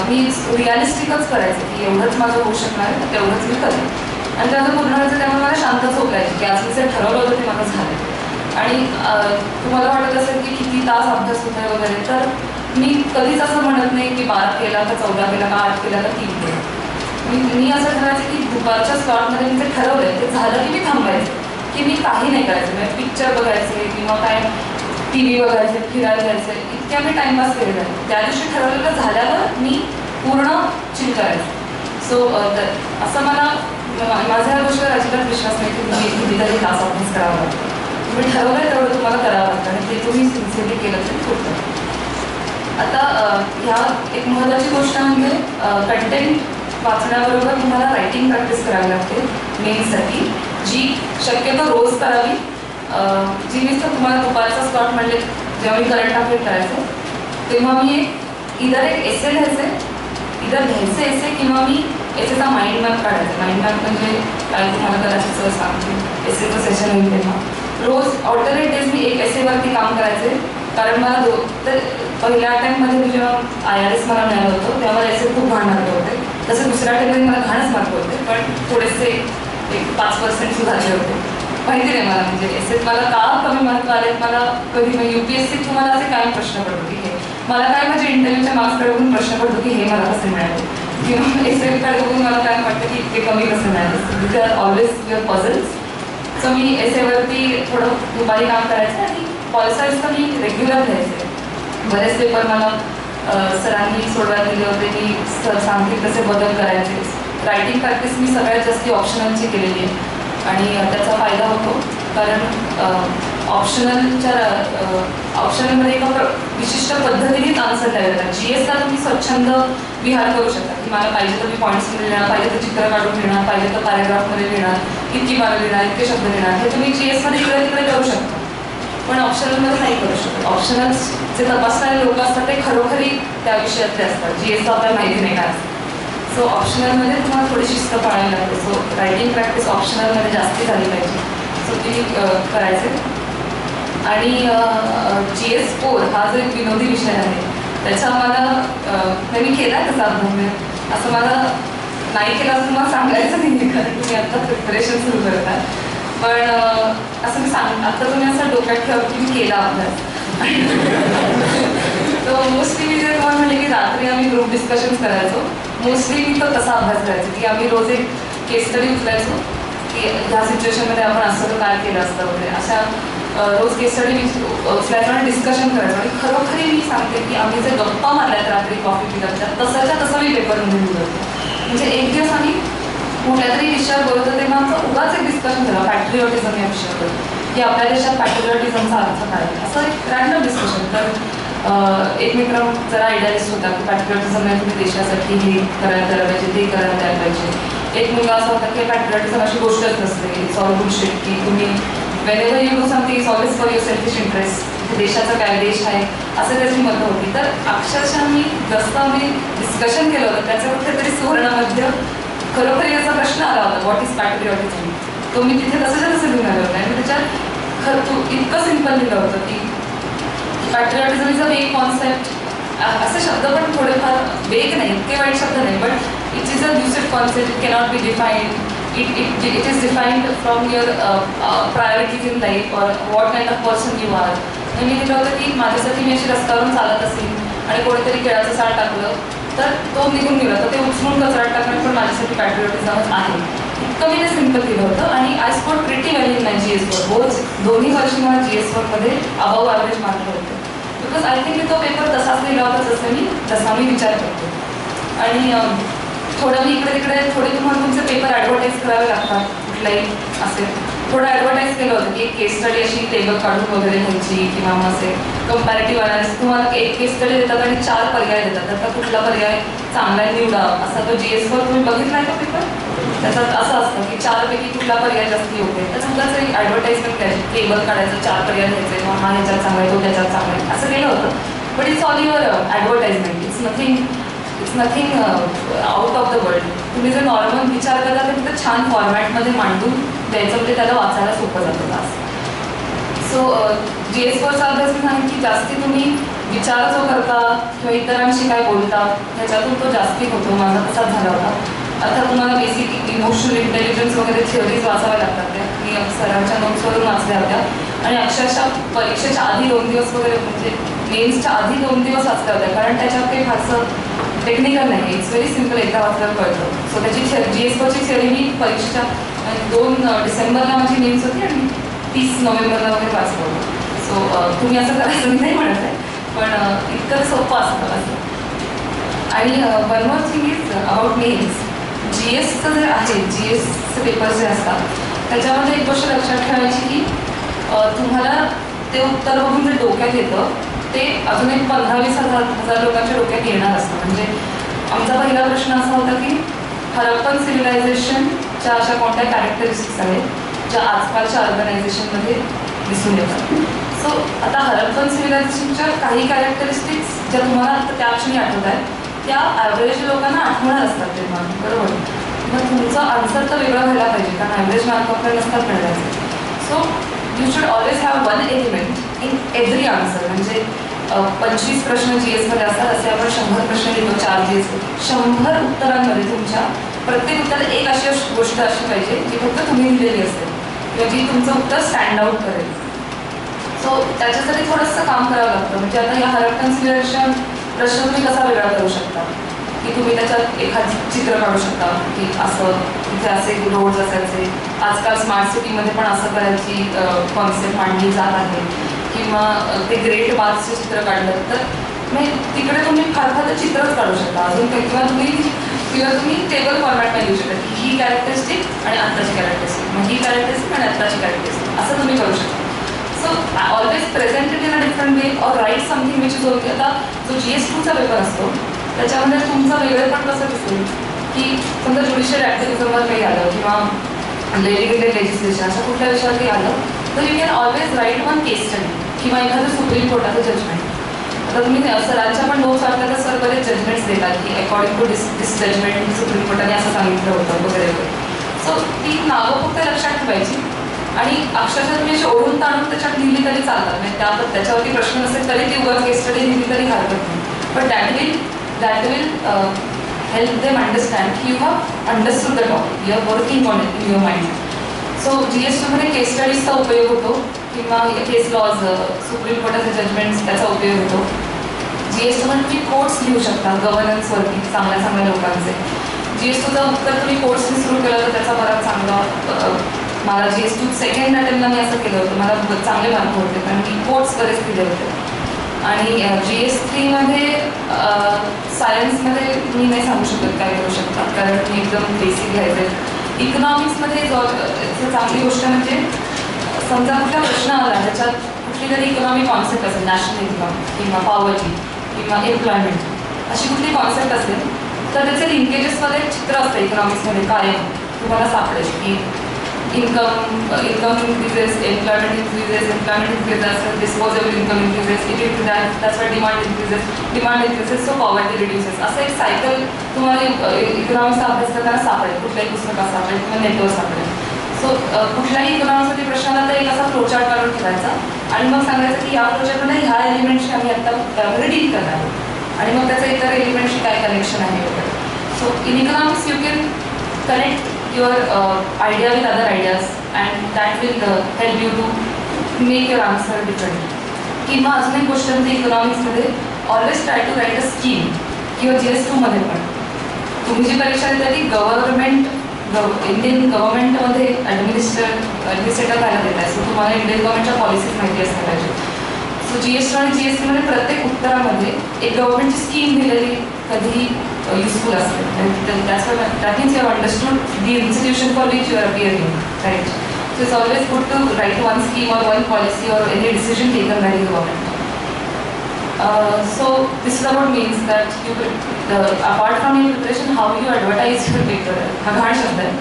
मी रिअलिस्टिकच करायचं की एवढंच माझं होऊ शकणार आहे तर तेवढंच मी करेन. आणि त्याचं पूर्ण व्हायचं त्यामुळे मला शांत झोप यायची की आज मी जे ठरवलं होतं ते माझं झालं. आणि तुम्हाला वाटत असेल की किती तास अभ्यास होत आहे वगैरे, तर मी कधीच असं म्हणत नाही की 12 केला का 14 केला का 8 केला का 3 केला. मी असं ठरवायचं की दुपारच्या स्लॉटमध्ये मी जे ठरवलंय ते झालं की मी थांबायचं, की मी काही नाही करायचं. म्हणजे पिक्चर बघायचे किंवा काय TV बघायचे, फिरायला जायचे, इतक्या मी टाइमपास केलेला आहे. त्या दिवशी ठरवलेलं झाल्यावर मी पूर्ण चिल करायचं. सो असं मला माझ्या ह्या गोष्टीवर अजिबात विश्वास नाही की तुम्ही कितीतरी तास अभ्यास करावा लागतो. तुम्ही ठरवलंय तेवढं तुम्हाला करावं लागतं आणि ते तुम्ही सिन्सिअरली केलं तरी होतं. आता ह्या एक महत्त्वाची गोष्ट म्हणजे कंटेंट वाचण्याबरोबर तुम्हाला रायटिंग प्रॅक्टिस करावी लागते मेन्ससाठी, जी शक्यतो रोज करावी. जी मी तर तुम्हाला दुपारचा स्लॉट म्हणजे जेव्हा मी करंट अफेअर करायचं तेव्हा मी एक एसे घ्यायचे एसे किंवा मी एसेचा माइंड मॅप काढायचा. माइंड मॅप म्हणजे काय तुम्हाला कदाचित सांगते, एसेचं सेशन होईल तेव्हा रोज ऑल्टरनेट डेज मी एक एसेवरती काम करायचे. कारण मला तर पहिल्या अटेम्प्टमध्ये मी जेव्हा IRS मला मिळालं होतं तेव्हा मला एसे खूप घाण मार्क होते. तसं दुसऱ्या अटेम्प्टमध्ये मला घाणच मार्क होते, पण थोडेसे एक 5% सुधारले होते. माहिती नाही मला म्हणजे एसेत मला का कमी मार्क आले. मला कधी मग UPSC तुम्हाला असे काय प्रश्न पडतो की हे मला काय म्हणजे इंटरव्ह्यूच्या मार्क्सकडे बघून प्रश्न पडतो की हे मला कसे मिळाले, किंवा एसेकडे बघून मला काय वाटतं की इतके कमी कसे मिळाले. They are always your puzzles. So मी एसेवरती थोडं दुपारी काम करायचं आणि पॉलिसाईज तर मी रेग्युलर घ्यायचे. बरेच पेपर मला सरांनी सोडवायला दिले होते की सर सांगतील तसे बदल करायचे. रायटिंग प्रॅक्टिस मी सगळ्यात जास्त ऑप्शनलची केलेली आहे आणि त्याचा फायदा होतो, कारण ऑप्शनलमध्ये एका विशिष्ट पद्धतीनेच आन्सर द्यावे लागतात. GSला तुम्ही स्वच्छंद विहार करू शकता की मला पाहिजे तर मी पॉईंट्समध्ये लिहिणार, पाहिजे तर चित्र काढून लिहिणार, पाहिजे तर पॅरेग्राफमध्ये लिहिणार, इतकी पानं लिहिणार, इतके शब्द लिहिणार, हे तुम्ही GSमध्ये इकडे तिकडे करू शकता. पण ऑप्शनलमध्ये नाही करू शकत. ऑप्शनल जे तपासणारे लोक असतात ते खरोखरी त्या विषयातले असतात. GSला आपल्याला माहिती नाही काय असतं. सो ऑप्शनलमध्ये तुम्हाला थोडी शिस्त पाळावी लागते. सो रायटिंग प्रॅक्टिस ऑप्शनलमध्ये जास्ती झाली पाहिजे. सो ती करायचे. आणि GS 4 हा जो एक विनोदी विषय आहे त्याचा मला मी केला त्याचा अभ्यास. असं मला नाही केला असं मला सांगायचं नाही, कारण तुम्ही आता प्रिपरेशन सुरू करता. पण असं मी आता तुम्ही असं डोक्यात ठेवा की मी केला अभ्यास. तो मोस्टली मी जे तुम्हाला म्हणले की रात्री आम्ही ग्रुप डिस्कशन्स करायचो. मोस्टली मी तो तसा अभ्यास करायचो की आम्ही रोज एक केस स्टडी उचलायचो की ह्या सिच्युएशनमध्ये आपण असं काय केलं असतं वगैरे. अशा रोज केस स्टडी उचलायचो आणि डिस्कशन करायचो. आणि खरोखरी मी सांगते की आम्ही जे गप्पा मारल्यात रात्री कॉफी पिल्याच्या तसंच्या तसं मी पेपरमध्ये लिहिलं होतं. म्हणजे एक दिवस आम्ही कुठल्या तरी विषयावर बोलत होतो तेव्हा आमचं उगाच एक डिस्कशन झालं पॅट्रिऑटिझम या विषयावर, की आपल्या देशात पॅट्रिऑटिझमचा अर्थ काय, असं एक रॅन्डम डिस्कशन. तर एक मित्र जरा आयडियालिस्ट होता की पॅट्रिऑटिझम नाही, तुम्ही देशासाठी हे करायला पाहिजे, ते करायला द्यायला पाहिजे. एक मुलगा असा होता की पॅट्रिऑटिझम अशी गोष्टच नसते, इट्स ऑल बुलशिट, की तुम्ही whenever you do something it's always for your selfish interest, देशाचं काय, देश आहे, असं त्याची मतं होती. तर अक्षरशः मी जसं आम्ही डिस्कशन केलं होतं त्याचं कुठेतरी सुवर्णमध्य खरोखर याचा प्रश्न आला होता, व्हॉट इज पॅट्रिऑटिझम. तो मी तिथे तसंच्या तसं लिहून आलं होतं आणि त्याच्यात तू इतकं सिम्पल लिहिलं होतं की पॅट्रिऑटिझम इज अ वेग कॉन्सेप्ट. असे शब्द पण थोडेफार वेग नाही, इतके वाईट शब्द नाही, but it is a lucid concept, it cannot be defined. It is defined from your priorities in life or what kind of person you are. मी दिलं होतं की माझ्यासाठी मी अशी रस्त्यावरून चालत असेल आणि कोणीतरी केळाचं साल टाकलं तर तो निघून गेला, तर ते उचलून कचऱ्यात टाकणं पण माझ्यासाठी पॅट्रिऑटिझमच आहे. इतकं मी ते सिम्पल दिलं होतं आणि I score pretty well in my GS4. दोन्ही वर्षी मला GS4मध्ये अबाव ॲव्हरेज मार्क होते, बिकॉज आय थिंक मी तो पेपर तसाच लिहिला होता जसा मी विचार करतो. आणि थोडं मी इकडे तिकडे थोडे तुम्हाला तुमचे पेपर ॲडव्हर्टाईज करावे लागतात, कुठलाही असेल थोडं ॲडव्हर्टाईज केलं होतं की एक केस स्टडी अशी टेबल काढून वगैरे घ्यायची किंवा मग असे कंपॅरेटिव्ह अनालिसिस. तुम्हाला एक केस स्टडी देतात आणि 4 पर्याय देतात, तर कुठला पर्याय चांगला निवडा, असा तो GS4 तुम्ही बघितला आहे का पेपर? त्याच्यात असं असतं की 4 पैकी कुठला पर्याय जास्त योग्य आहे. तर तुमचाच एक ॲडव्हर्टाईजमेंट करायची, टेबल काढायचं, 4 पर्याय घ्यायचे, मग हा ह्याच्यात चांगला आहे, तो त्याच्यात चांगला आहे, असं केलं होतं. But it's all your advertisement, it's nothing out of the world. तुम्ही जर नॉर्मल विचार करता तर तिथं छान फॉर्मॅटमध्ये मांडून द्यायचं, म्हणजे त्याला वाचायला सोपं जातं तास. सो GS4चा अभ्यास मी सांगेन की जास्ती तुम्ही विचार जो करता किंवा इतरांशी काय बोलता ह्याच्यातून तो जास्ती होतो. माझा तसाच झाला होता. आता तुम्हाला बेसिक इमोशनल इंटेलिजन्स वगैरे थिअरीज वाचाव्या लागतात, त्या मी सरांच्या नोट्सवरून वाचल्या होत्या आणि अक्षरशः परीक्षेच्या आधी 2 दिवस वगैरे, म्हणजे मेन्सच्या आधी 2 दिवस वाचल्या होत्या, कारण त्याच्यात काही फारसं टेक्निकल नाही, इट्स व्हेरी सिम्पल, एकदा वाचल्यावर कळतं. सो त्याची GS4ची थिअरी मी परीक्षेच्या 2 डिसेंबरला माझी मेन्स होती आणि 30 नोव्हेंबरला वगैरे वाचलं होतं. सो तुम्ही असं करायचं मी नाही म्हणत आहे, पण इतकं सोपं असतं असं. आणि one more thing is about mains. GSचं जे आहे, GSचे पेपर्स जे असतात त्याच्यामध्ये एक गोष्ट लक्षात ठेवायची की तुम्हाला ते उत्तर बघून जे डोक्यात येतं ते अजून एक 15-20 हजार लोकांच्या डोक्यात येणार असतं. म्हणजे आमचा पहिला प्रश्न असा होता की हरप्पन सिव्हिलायझेशनच्या अशा कोणत्या कॅरेक्टरिस्टिक्स आहेत ज्या आजकालच्या ऑर्गनायझेशनमध्ये दिसून येतात. सो आता हरप्पन सिव्हिलायझेशनच्या काही कॅरेक्टरिस्टिक्स ज्या तुम्हाला आता त्या क्षणी आठवत आहेत त्या ॲव्हरेज लोकांना आठवणार असतात तेव्हा, बरोबर. मग तुमचं आन्सर तर वेगळं व्हायला पाहिजे, कारण ॲव्हरेज मार्क आपल्याला नसतात मिळायचे. So you should always have 1 element in every answer. म्हणजे 25 प्रश्न GSमध्ये असतात, असे आपण 100 प्रश्न लिहितो 4 GS. 100 उत्तरांमध्ये तुमच्या प्रत्येक उत्तरात एक अशी गोष्ट अशी पाहिजे जी फक्त तुम्ही लिहिलेली असते किंवा जी तुमचं उत्तर स्टँड आउट करेल. सो त्याच्यासाठी थोडंसं काम करावं लागतं. म्हणजे आता या हरप्पन सिव्हिलायझेशन प्रश्न तुम्ही कसा वेगळा करू शकता की तुम्ही त्याच्यात एखादं चित्र काढू शकता की असं तिथे असे रोड्स असायचे. आजकाल स्मार्ट सिटीमध्ये पण असं करायची कॉन्सेप्ट मांडली जात आहे. किंवा ते ग्रेट मार्क्सचे चित्र काढलं तर म्हणजे तिकडे तुम्ही फार फार चित्रच काढू शकता अजून काही, किंवा तुम्ही टेबल फॉर्मॅटमध्ये लिहू शकता की ही कॅरेक्टरिस्टिक आणि आत्ताची कॅरेक्टरिस्टिक, मग ही कॅरेक्टरिस्टिक आणि आत्ताची कॅरेक्टरिस्टिक, असं तुम्ही करू शकता. So always presented in a different way or write something which is okay. आता जो GS2चा पेपर असतो त्याच्यामध्ये तुमचं वेगळेपण कसं दिसेल की समजा ज्युडिशियल ॲक्टिव्हिजमवर काही आलं किंवा डेलिगेटेड लेजिस्लेशन अशा कुठल्या विषयावर काही आलं तर you can always write 1 case study किंवा एखादं सुप्रीम कोर्टाचं जजमेंट. आता तुम्ही सरांच्या पण नोट्स वाटल्या तर सर बरेच जजमेंट्स देतात की according to this judgment supreme कोर्टाने असं सांगितलं होतं वगैरे वगैरे. सो ती नावं फक्त लक्षात ठेवायची आणि अक्षरशः तुम्ही अशी ओढून ताणून त्याच्यात लिहिली तरी चालतात. म्हणजे त्याच्यावरती प्रश्न नसेल तरी ती उगाच केस स्टडी लिहिली तरी हरकत नाही. But that will help them understand की you have understood the topic, you are working on it in your mind. So GS2मध्ये केस स्टडीजचा उपयोग होतो किंवा केस लॉज, सुप्रीम कोर्टाचे जजमेंट्स त्याचा उपयोग होतो. GS2मध्ये तुम्ही कोट्स लिहू शकता गव्हर्नन्सवरती चांगल्या चांगल्या लोकांचे. GS2चं उत्तर तुम्ही कोट्सने सुरू केलं तर त्याचा बराच चांगला, मला GS2 सेकंड अटेम्प्टला मी असं केलं होतं, मला चांगले मार्क होते कारण मी कोट्स बरेच दिले होते. आणि GS3मध्ये सायन्समध्ये मी नाही सांगू शकत काय करू शकतात, कारण मी एकदम बेसिक घ्यायचं आहे. इकॉनॉमिक्समध्ये चांगली गोष्ट म्हणजे समजा कुठला प्रश्न आला त्याच्यात कुठली तरी इकॉनॉमिक कॉन्सेप्ट असेल, नॅशनल इन्कम किंवा पॉवर्टी किंवा एम्प्लॉयमेंट अशी कुठली कॉन्सेप्ट असेल तर त्याचे लिंकेजेसमध्ये चित्र असतं इकॉनॉमिक्समध्ये कायम तुम्हाला सापडेल की income increases, employment increases, disposable income increases, that's why demand increases, so poverty reduces. असं एक सायकल तुम्हाला इकॉनॉमिक्सचा अभ्यास करताना सापडेल, कुठल्याही पुस्तकात सापडेल किंवा नेटवर सापडेल. सो कुठल्याही इकॉनॉमिक्समध्ये प्रश्नाला तर एक असा फ्लोचार्ट काढून ठेवायचा आणि मग सांगायचं की या फ्लोचार्टमध्ये ह्या एलिमेंटशी आम्ही आता त्यामध्ये डील करणार आहोत आणि मग त्याचं इतर एलिमेंटशी काय कनेक्शन आहे वगैरे. So in economics you can connect your idea with other ideas and that will help you to make your answer different. किंवा अजून एक गोष्ट म्हणजे इकॉनॉमिक्समध्ये always try to write a scheme किंवा GS2 मध्ये पण तुम्ही जी परीक्षा देता ती इंडियन गव्हर्नमेंटमध्ये ॲडमिनिस्ट्रेटर करायला देत आहे. सो तुम्हाला इंडियन गव्हर्नमेंटच्या पॉलिसीज माहिती असल्या पाहिजे. सो GS2 आणि GS3 मध्ये प्रत्येक उत्तरामध्ये एक गव्हर्नमेंटची स्कीम दिलेली कधीही useful असते. That means you have understood the institution for which you are appearing, right? So it's always good to write one scheme or one policy or any decision taken by the government. So this is about means that you apart from your preparation, how you advertise your paper. हा घाण शब्द आहे.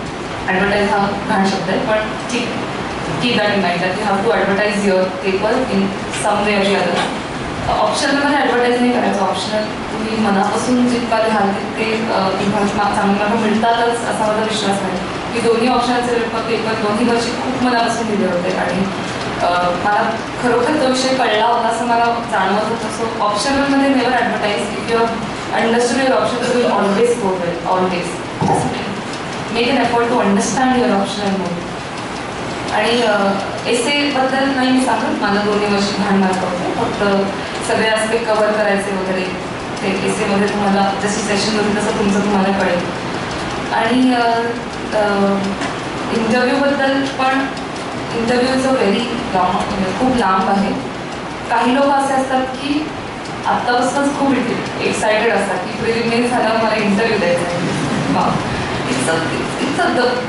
Advertise हा घाण शब्द आहे, but keep that in mind that you have to advertise your paper in some way or the other. ऑप्शनलमध्ये advertise नाही करायचं. ऑप्शनल तुम्ही मनापासून जितका लिहाल ते चांगले मार्क मिळतातच असा माझा विश्वास आहे की दोन्ही ऑप्शनचे पेपर दोन्ही वर्षी खूप मनापासून लिहिले होते आणि मला खरोखर तो विषय कळला होता असं मला जाणवत होतं. सो ऑप्शनलमध्ये never advertise. If you understand your option you will always go well. Always make an effort to understand your optional mode. आणि एसेबद्दल नाही मी सांगत, मला दोन्ही वर्षी घाण मार्क होते. फक्त सगळे आस्पेक्ट कव्हर करायचे वगैरे ते एसेमध्ये तुम्हाला जशी सेशन होती तसं तुम्हाला कळेल. आणि इंटरव्ह्यूबद्दल पण इंटरव्ह्यूचं व्हेरी लॉंग म्हणजे खूप लांब आहे. काही लोक असे असतात की आत्तापासूनच खूप एक्सायटेड असतात की प्रिलिमिनरी झाल्यावर मला इंटरव्ह्यू द्यायचा आहे. वा इट्स अ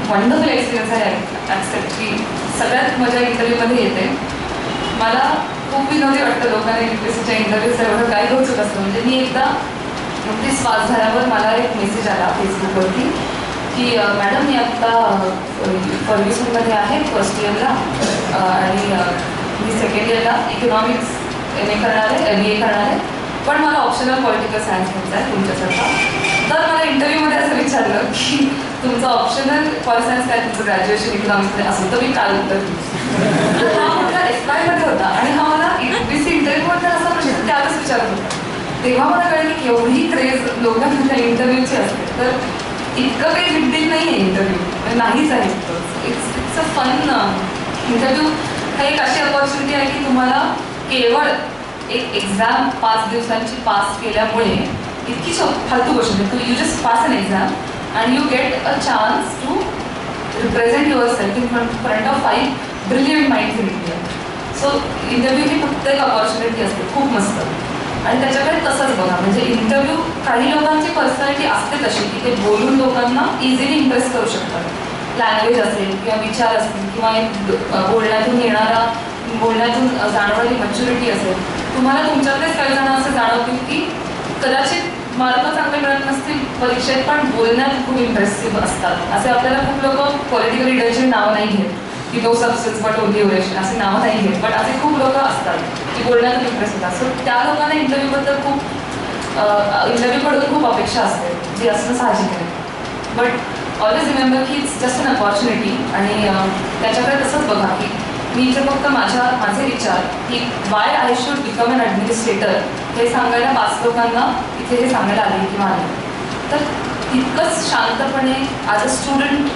वंडरफुल एक्सपिरियन्स आहे. ॲक्सेप्ट की सगळ्यात मजा इंटरव्ह्यूमध्ये येते. मला खूप विनोदी वाटतं लोकांनी UPSCच्या इंटरव्ह्यूचं एवढं काय कौतुक असतं. म्हणजे मी एकदा नुकतीच पास झाल्यावर मला एक मेसेज आला फेसबुकवरती की मॅडम मी आत्ता फर्ग्युसनमध्ये आहे फर्स्ट इयरला आणि मी सेकंड इयरला इकॉनॉमिक्स MA करणार आहे MBA करणार आहे, पण मला ऑप्शनल पॉलिटिकल सायन्स घ्यायचा आहे तुमच्यासारखा. तर मला इंटरव्ह्यूमध्ये असं विचारलं की तुमचं ऑप्शनल पॉल सायन्स काय तुमचं ग्रॅज्युएशन इकॉनॉमिक्समध्ये असेल तर मी काय उत्तर दिलं. हा मुलगा SY होता आणि हा मला UPSC इंटरव्ह्यूमध्ये असा प्रश्न त्यावेळेस विचारत होता. तेव्हा मला कळलं की केवढी क्रेज लोकांच्या इंटरव्ह्यूची असते. तर इतकं काही बिग डील नाही आहे इंटरव्ह्यू, नाहीच आहे. It's a fun interview. हा एक अशी अपॉर्च्युनिटी आहे की तुम्हाला केवळ एक एक्झाम 5 दिवसांची पास केल्यामुळे इतकी फालतू गोष्ट नाही. You just pass an exam and you get a chance to represent yourself in front of 5 brilliant minds in India. So interview ही फक्त एक अपॉर्च्युनिटी असते, खूप मस्त. आणि त्याच्याकडे तसंच बघा, म्हणजे इंटरव्ह्यू काही लोकांची पर्सनॅलिटी असते तशी की ते बोलून लोकांना इझिली इम्प्रेस करू शकतात. लँग्वेज असेल किंवा विचार असतील किंवा एक बोलण्यातून जाणवणारी मॅच्युरिटी असेल. तुम्हाला तुमच्यातलेच काही जण असं जाणवतील की कदाचित मार्क चांगले मिळत नसतील परीक्षेत, पण बोलण्यात खूप इम्प्रेसिव्ह असतात. असे आपल्याला खूप लोक पॉलिटिकल लीडरची नावं नाही घेत की no substance but only oration असे नावं नाही घेत, बट असे खूप लोक असतात की बोलण्यातून इम्प्रेस होतात. सो त्या लोकांना इंटरव्ह्यूबद्दल इंटरव्ह्यूकडून खूप अपेक्षा असते, जी असणं साहजिक आहे. बट ऑलवेज रिमेंबर की इट्स जस्ट अन अपॉर्च्युनिटी. आणि त्याच्याकडे तसंच बघा की मी इथे फक्त माझे विचार की why I should become an administrator हे सांगायला 5 लोकांना इथे हे सांगायला आले किंवा आले. तर तितकंच शांतपणे as a student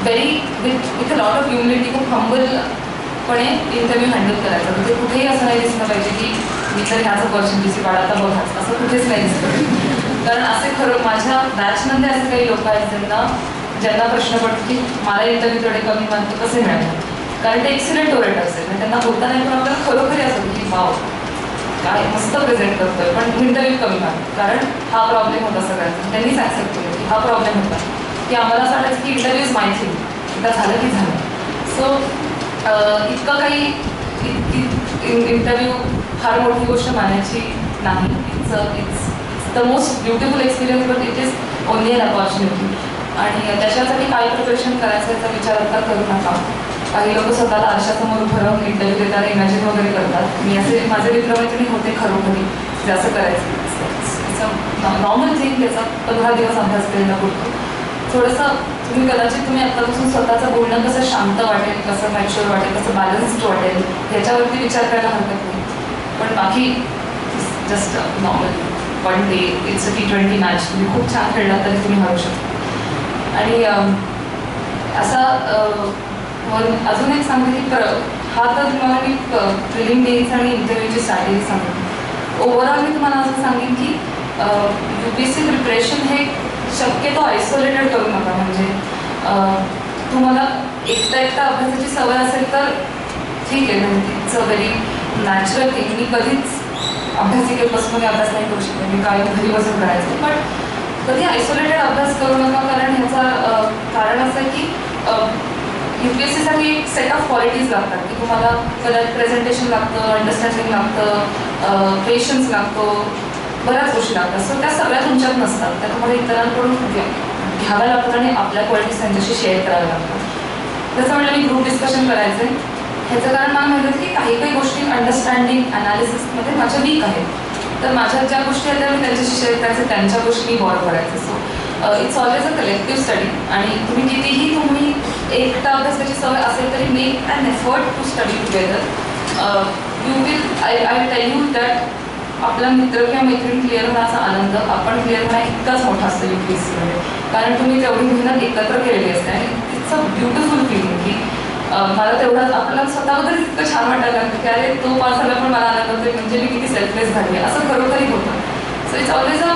very with a lot of humility खूप हंबलपणे इंटरव्ह्यू हँडल करायचा. म्हणजे कुठेही असं नाही दिसलं पाहिजे की मी तर ह्याचं पर्सेंटेज वाढ आता बघाच असं कुठेच नाही दिसतं. कारण असे खरं माझ्या बॅचमध्ये असे काही लोक आहेत ज्यांना प्रश्न पडतो की मला इंटरव्ह्यू थोडे कमी मार्क कसे मिळाले. कारण ते एक्सिलेंट ओरेटर्स आहेत, त्यांना बोलता नाही, पण आपल्याला खरोखरी असं की वाव काय मस्त प्रेझेंट करतोय पण इंटरव्ह्यू कमी मार्क, कारण हा प्रॉब्लेम होता सगळ्यांचा. त्यांनीच ॲक्सेप्ट केलं की हा प्रॉब्लेम होता, की आम्हाला असं वाटायचं की इंटरव्ह्यूज माहिती एकदा झालं की झालं. सो इतकं काही इंटरव्ह्यू फार मोठी गोष्ट मानायची नाही. It's the most beautiful experience, but it is only an opportunity. आणि त्याच्यासाठी काय प्रिपरेशन करायचं याचा विचार आता करू नका. काही लोक स्वतःला आरशासमोर उभं राहून इंटरव्ह्यू देताना इमॅजिन वगैरे करतात. मी असे माझे मित्रमैत्रिणी होते खरोखरी जे असं करायचं. नॉर्मल थिंग, याचा 15 दिवस अभ्यास केलेला पुरतो. थोडंसं तुम्ही आत्तापासून स्वतःचं बोलणं कसं शांत वाटेल, कसं मॅच्युअर वाटेल, कसं बॅलन्स्ड वाटेल ह्याच्यावरती विचार करायला हरकत नाही. पण बाकी just normal one day, it's a T20 match. तुम्ही खूप छान खेळला तरी तुम्ही हरवू शकता. आणि असा अजून एक सांगते की हा तर तुम्हाला मी प्रिलिम डेज आणि इंटरव्ह्यूची स्ट्रॅटेजी सांगते. ओव्हरऑल मी तुम्हाला असं सांगेन की UPSC प्रिपरेशन हे शक्यतो आयसोलेटेड करू नका. म्हणजे तुम्हाला एकटा अभ्यासाची सवय असेल तर ठीक आहे, म्हणजे it's a very natural thing. मी कधीच अभ्यासिकेपासून अभ्यास नाही करू शकते, मी कायम घरी बसून करायचं. पण कधी आयसोलेटेड अभ्यास करू नका, कारण ह्याचं कारण असं आहे की UPSCसाठी एक सेट ऑफ क्वालिटीज लागतात की तुम्हाला कदाचित प्रेझेंटेशन लागतं, अंडरस्टँडिंग लागतं, पेशन्स लागतो, बऱ्याच गोष्टी लागतात. सो त्या सगळ्या तुमच्यात नसतात, त्या तुम्हाला इतरांकडून घ्याव्या लागतात आणि आपल्या क्वालिटीज त्यांच्याशी शेअर कराव्या लागतात. जसं म्हटलं मी ग्रुप डिस्कशन करायचं आहे, ह्याचं कारण मला माहिती की काही गोष्टी अंडरस्टँडिंग ॲनालिसिसमध्ये माझ्या वीक आहेत. तर माझ्या ज्या गोष्टी आहेत त्या मी त्यांच्याशी शेअर करायचं, त्यांच्या गोष्टी मी बॉरो करायचं. So it's always a collective study. आणि तुम्ही एकटा अभ्यासाची सवय असेल तरी make an effort to study together. You will I tell you that आपला मित्र किंवा मैत्रीण क्लिअर होण्याचा आनंद आपण क्लिअर होण्या इतकाच मोठा असतो UPSCमध्ये, कारण तुम्ही तेवढी मेहनत एकत्र केलेली असते. आणि इट्स अ ब्युटिफुल फिलिंग की मला तेवढंच आपल्याला स्वतःबद्दल इतकं छान वाटायला लागतं की अरे तो पास झाला पण मला आनंद होतो, म्हणजे मी किती सेल्फलेस झाली आहे, असं खरोखरी होतं. So it's always a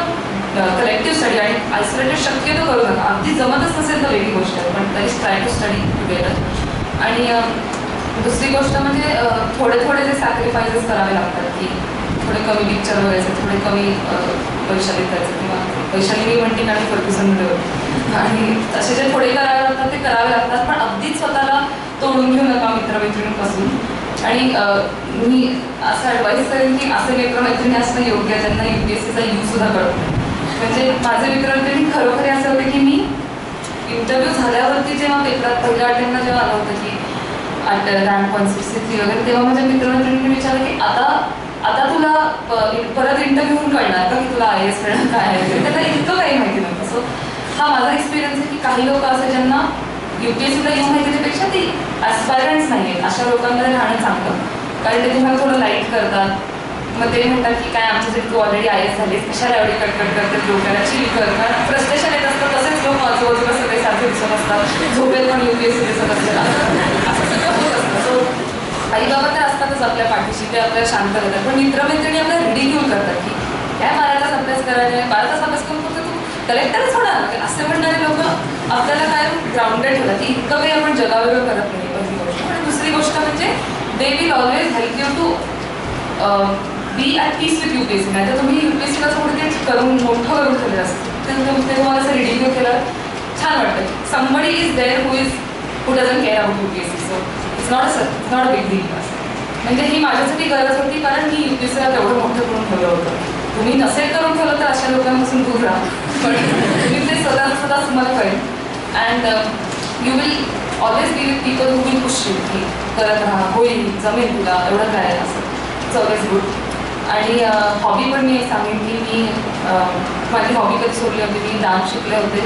collective study. आणि आयसोलेटेड शक्यतो करू नका. अगदी जमतच नसेल तर वेगळी गोष्ट आहे, पण तरीच ट्राय टू स्टडी टुगेदर. आणि दुसरी गोष्ट म्हणजे थोडे जे सॅक्रिफायसेस करावे लागतात, की थोडे कमी पिक्चर बघायचे, थोडे कमी वैशालीत जायचं, किंवा वैशाली मी म्हणते आणि फर्ग्युसनमध्ये होते. आणि असे जे थोडे करावे लागतात ते करावे लागतात, पण अगदीच स्वतःला तोडून घेऊ नका मित्रमैत्रिणींपासून. आणि मी असं ॲडवाईस करेन की असे मित्रमैत्रिणी असणं योग्य आहे ज्यांना UPSCचा यूजसुद्धा कळत नाही. म्हणजे माझे मित्रमैत्रिणी खरोखरी असं होते की मी इंटरव्ह्यू झाल्यावरती जेव्हा पेपरात पहिल्या अटेंडला जेव्हा आलं होतं की रँक 163 वगैरे, तेव्हा माझ्या मित्रमैत्रिणींनी विचारलं की आता तुला परत इंटरव्ह्यूहून कळणार का की तुला IAS मिळणार काय आहे. त्यांना इतकं काही माहिती नव्हतं. सो हा माझा एक्सपिरियन्स आहे की काही लोक असे ज्यांना UPSCला येऊन माहिती त्यापेक्षा ती ॲस्पायरंट्स नाही आहेत, अशा लोकांमध्ये राहणं चांगलं, कारण ते तुम्हाला थोडं लाईट करतात. मग ते म्हणतात की काय आमच्यासाठी तू ऑलरेडी IAS झालीस, कशाला एवढी कटकट करते डोक्याला, चिल कर. कारण फ्रस्ट्रेशन येत असतं, तसेच लोक आजूबाजूला सगळे सारखे दिसत असतात, झोपेत पण UPSC दिसत असतात, असं सगळं होत असतं. सो आई बाबा तर असतातच आपल्या पाठीशी, ते आपल्याला शांत करतात, पण मित्रमैत्रिणी आपल्याला रिडिक्यूल करतात की काय 12 तास अभ्यास करायला, 12 तास अभ्यास करून फक्त तू कलेक्टरच होणार असे म्हणणारे लोक आपल्याला काय ग्राउंडेड ठेवतात की इतकं काही आपण जगावेगळं करत नाही. पहिली गोष्ट. आणि दुसरी गोष्ट म्हणजे they will always help you to be at peace with UPSC. नाही तर तुम्ही UPSCला थोडं ते करून मोठं करून ठेवलं असतं, ते तुम्हाला असं रिडिक्यूल केलं छान वाटतं. Somebody is there who doesn't care about UPSC. So it's not a big deal. म्हणजे ही माझ्यासाठी गरज होती, कारण मी UPSCला तेवढं मोठं करून ठेवलं होतं. तुम्ही नसेल करून ठेवलं तर अशा लोकांपासून दूर राहा, पण तुम्ही ते स्वतः तुम्हाला कळेल. And you will always be with people who will push you की करत राहा, होईल, जमेल तुला, एवढं काय आहे असं. It's always good. आणि हॉबी पण मी सांगेन की मी माझी हॉबी कधी सोडली होती, मी डान्स शिकले होते.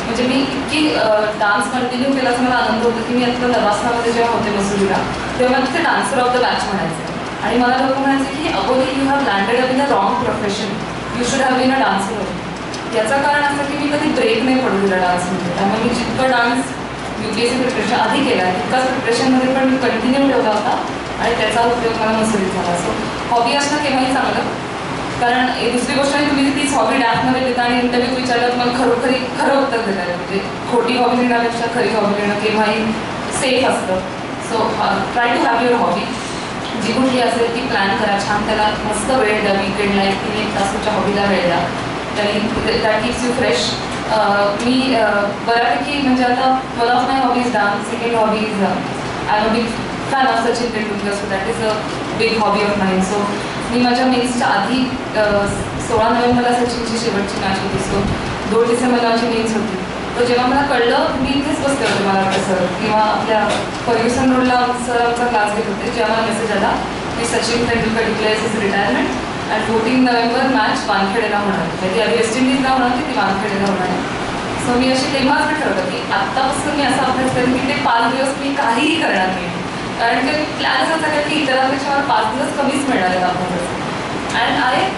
म्हणजे मी इतकी डान्स कंटिन्यू केल्याचा मला आनंद होतो की मी आता लवासनामध्ये जेव्हा होते मसुरीला, तेव्हा तिथे डान्सर ऑफ द बॅच म्हणायचे. आणि मला लोक म्हणायचे की Aboli you have landed up in a wrong profession, you should have been a dancer. याचं कारण असं की मी कधी ब्रेक नाही पडू दिला डान्समध्ये. त्यामुळे मी जितकं डान्स UPSC प्रिपरेशन आधी केला तितकाच प्रिपरेशनमध्ये पण मी कंटिन्यू ठेवला होता, आणि त्याचा उपयोग मला मसुरीत झाला. सो हॉबी असणं केव्हाही चांगलं, कारण दुसरी गोष्ट आहे तुम्ही तीच हॉबी डान्समध्ये देता आणि इंटरव्ह्यू विचारल्यावर तुम्हाला खरं उत्तर देता येईल. म्हणजे खोटी हॉबी देण्यापेक्षा खरी हॉबी देणं केव्हाही सेफ असतं. So try to have your hobby, जी कुठली असेल ती प्लॅन करा, छान त्याला मस्त वेळ द्या, वीकेंडला 1-3 तास तुमच्या हॉबीला वेळ द्या, त्याने दॅट कीप्स यू फ्रेश. मी बऱ्यापैकी म्हणजे आता one of my hobbies dance, second hobby is I am a big fan of Sachin Tendulkar, so that is a big hobby of mine. So मी माझ्या मेन्सच्या आधी 16 नोव्हेंबरला सचिनची शेवटची मॅच होती, सो 2 डिसेंबरला माझी मेन्स होती. तर जेव्हा मला कळलं, मी इथेच बसले होते मला वाटतं सर किंवा आपल्या फर्ग्युसन रोडला सर आमचा क्लास घेत होते, जेव्हा मला मेसेज आला की सचिन तेंडुलकर डिक्लेअर्स हिज रिटायरमेंट आणि 14 नोव्हेंबर मॅच वानखेडेला होणार आहे. ती आधी वेस्ट इंडिजला होणार होती, ती वानखेडेला होणार आहे. सो मी अशी तेव्हाच मी ठरवलं की आत्तापासून मी असा अभ्यास करेन की ते 5 दिवस मी काहीही करणार नाही, कारण ते प्लॅनच असा काय की इतरांपेक्षा मला 5 दिवस कमीच मिळणार आहेत अभ्यासाचे. And I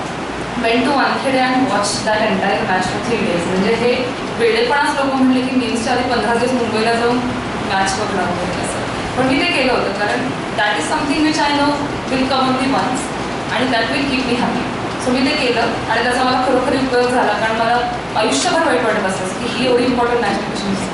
went to Wankhede and watch that entire match for 3 days. म्हणजे हे वेळेपणाच लोक म्हणले की मेन्सच्या आधी 15 दिवस मुंबईला जाऊन मॅच बघणार होते असं, पण मी ते केलं होतं कारण that is something which I know will come on the ones आणि that will keep me happy. So मी ते केलं आणि त्याचा मला खरोखर उपयोग झाला, कारण मला आयुष्यभर वाईट वाटत असतं की ही एवढी इम्पॉर्टंट मॅच कशी नसते.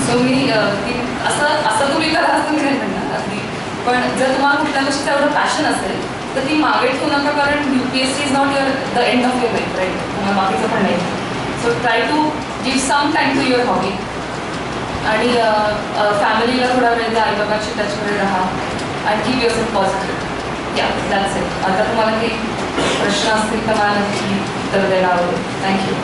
सो मी असं तुम्ही करा असं मी नाही म्हणणार अगदी, पण जर तुम्हाला कुठल्या गोष्टीचं एवढं पॅशन असेल तर ती मागे ठेवू नका, कारण UPSC is not your the end of your life, right? तुम्हाला बाकीचं पण नाही. So try to give some time to your hobby आणि फॅमिलीला थोडा वेळ द्या, आईबाबांशी टचमध्ये राहा and keep yourself positive. Yeah that's it. आता तुम्हाला काही प्रश्न असतील तर मला नक्की उत्तर द्यायला आवडेल. थँक्यू.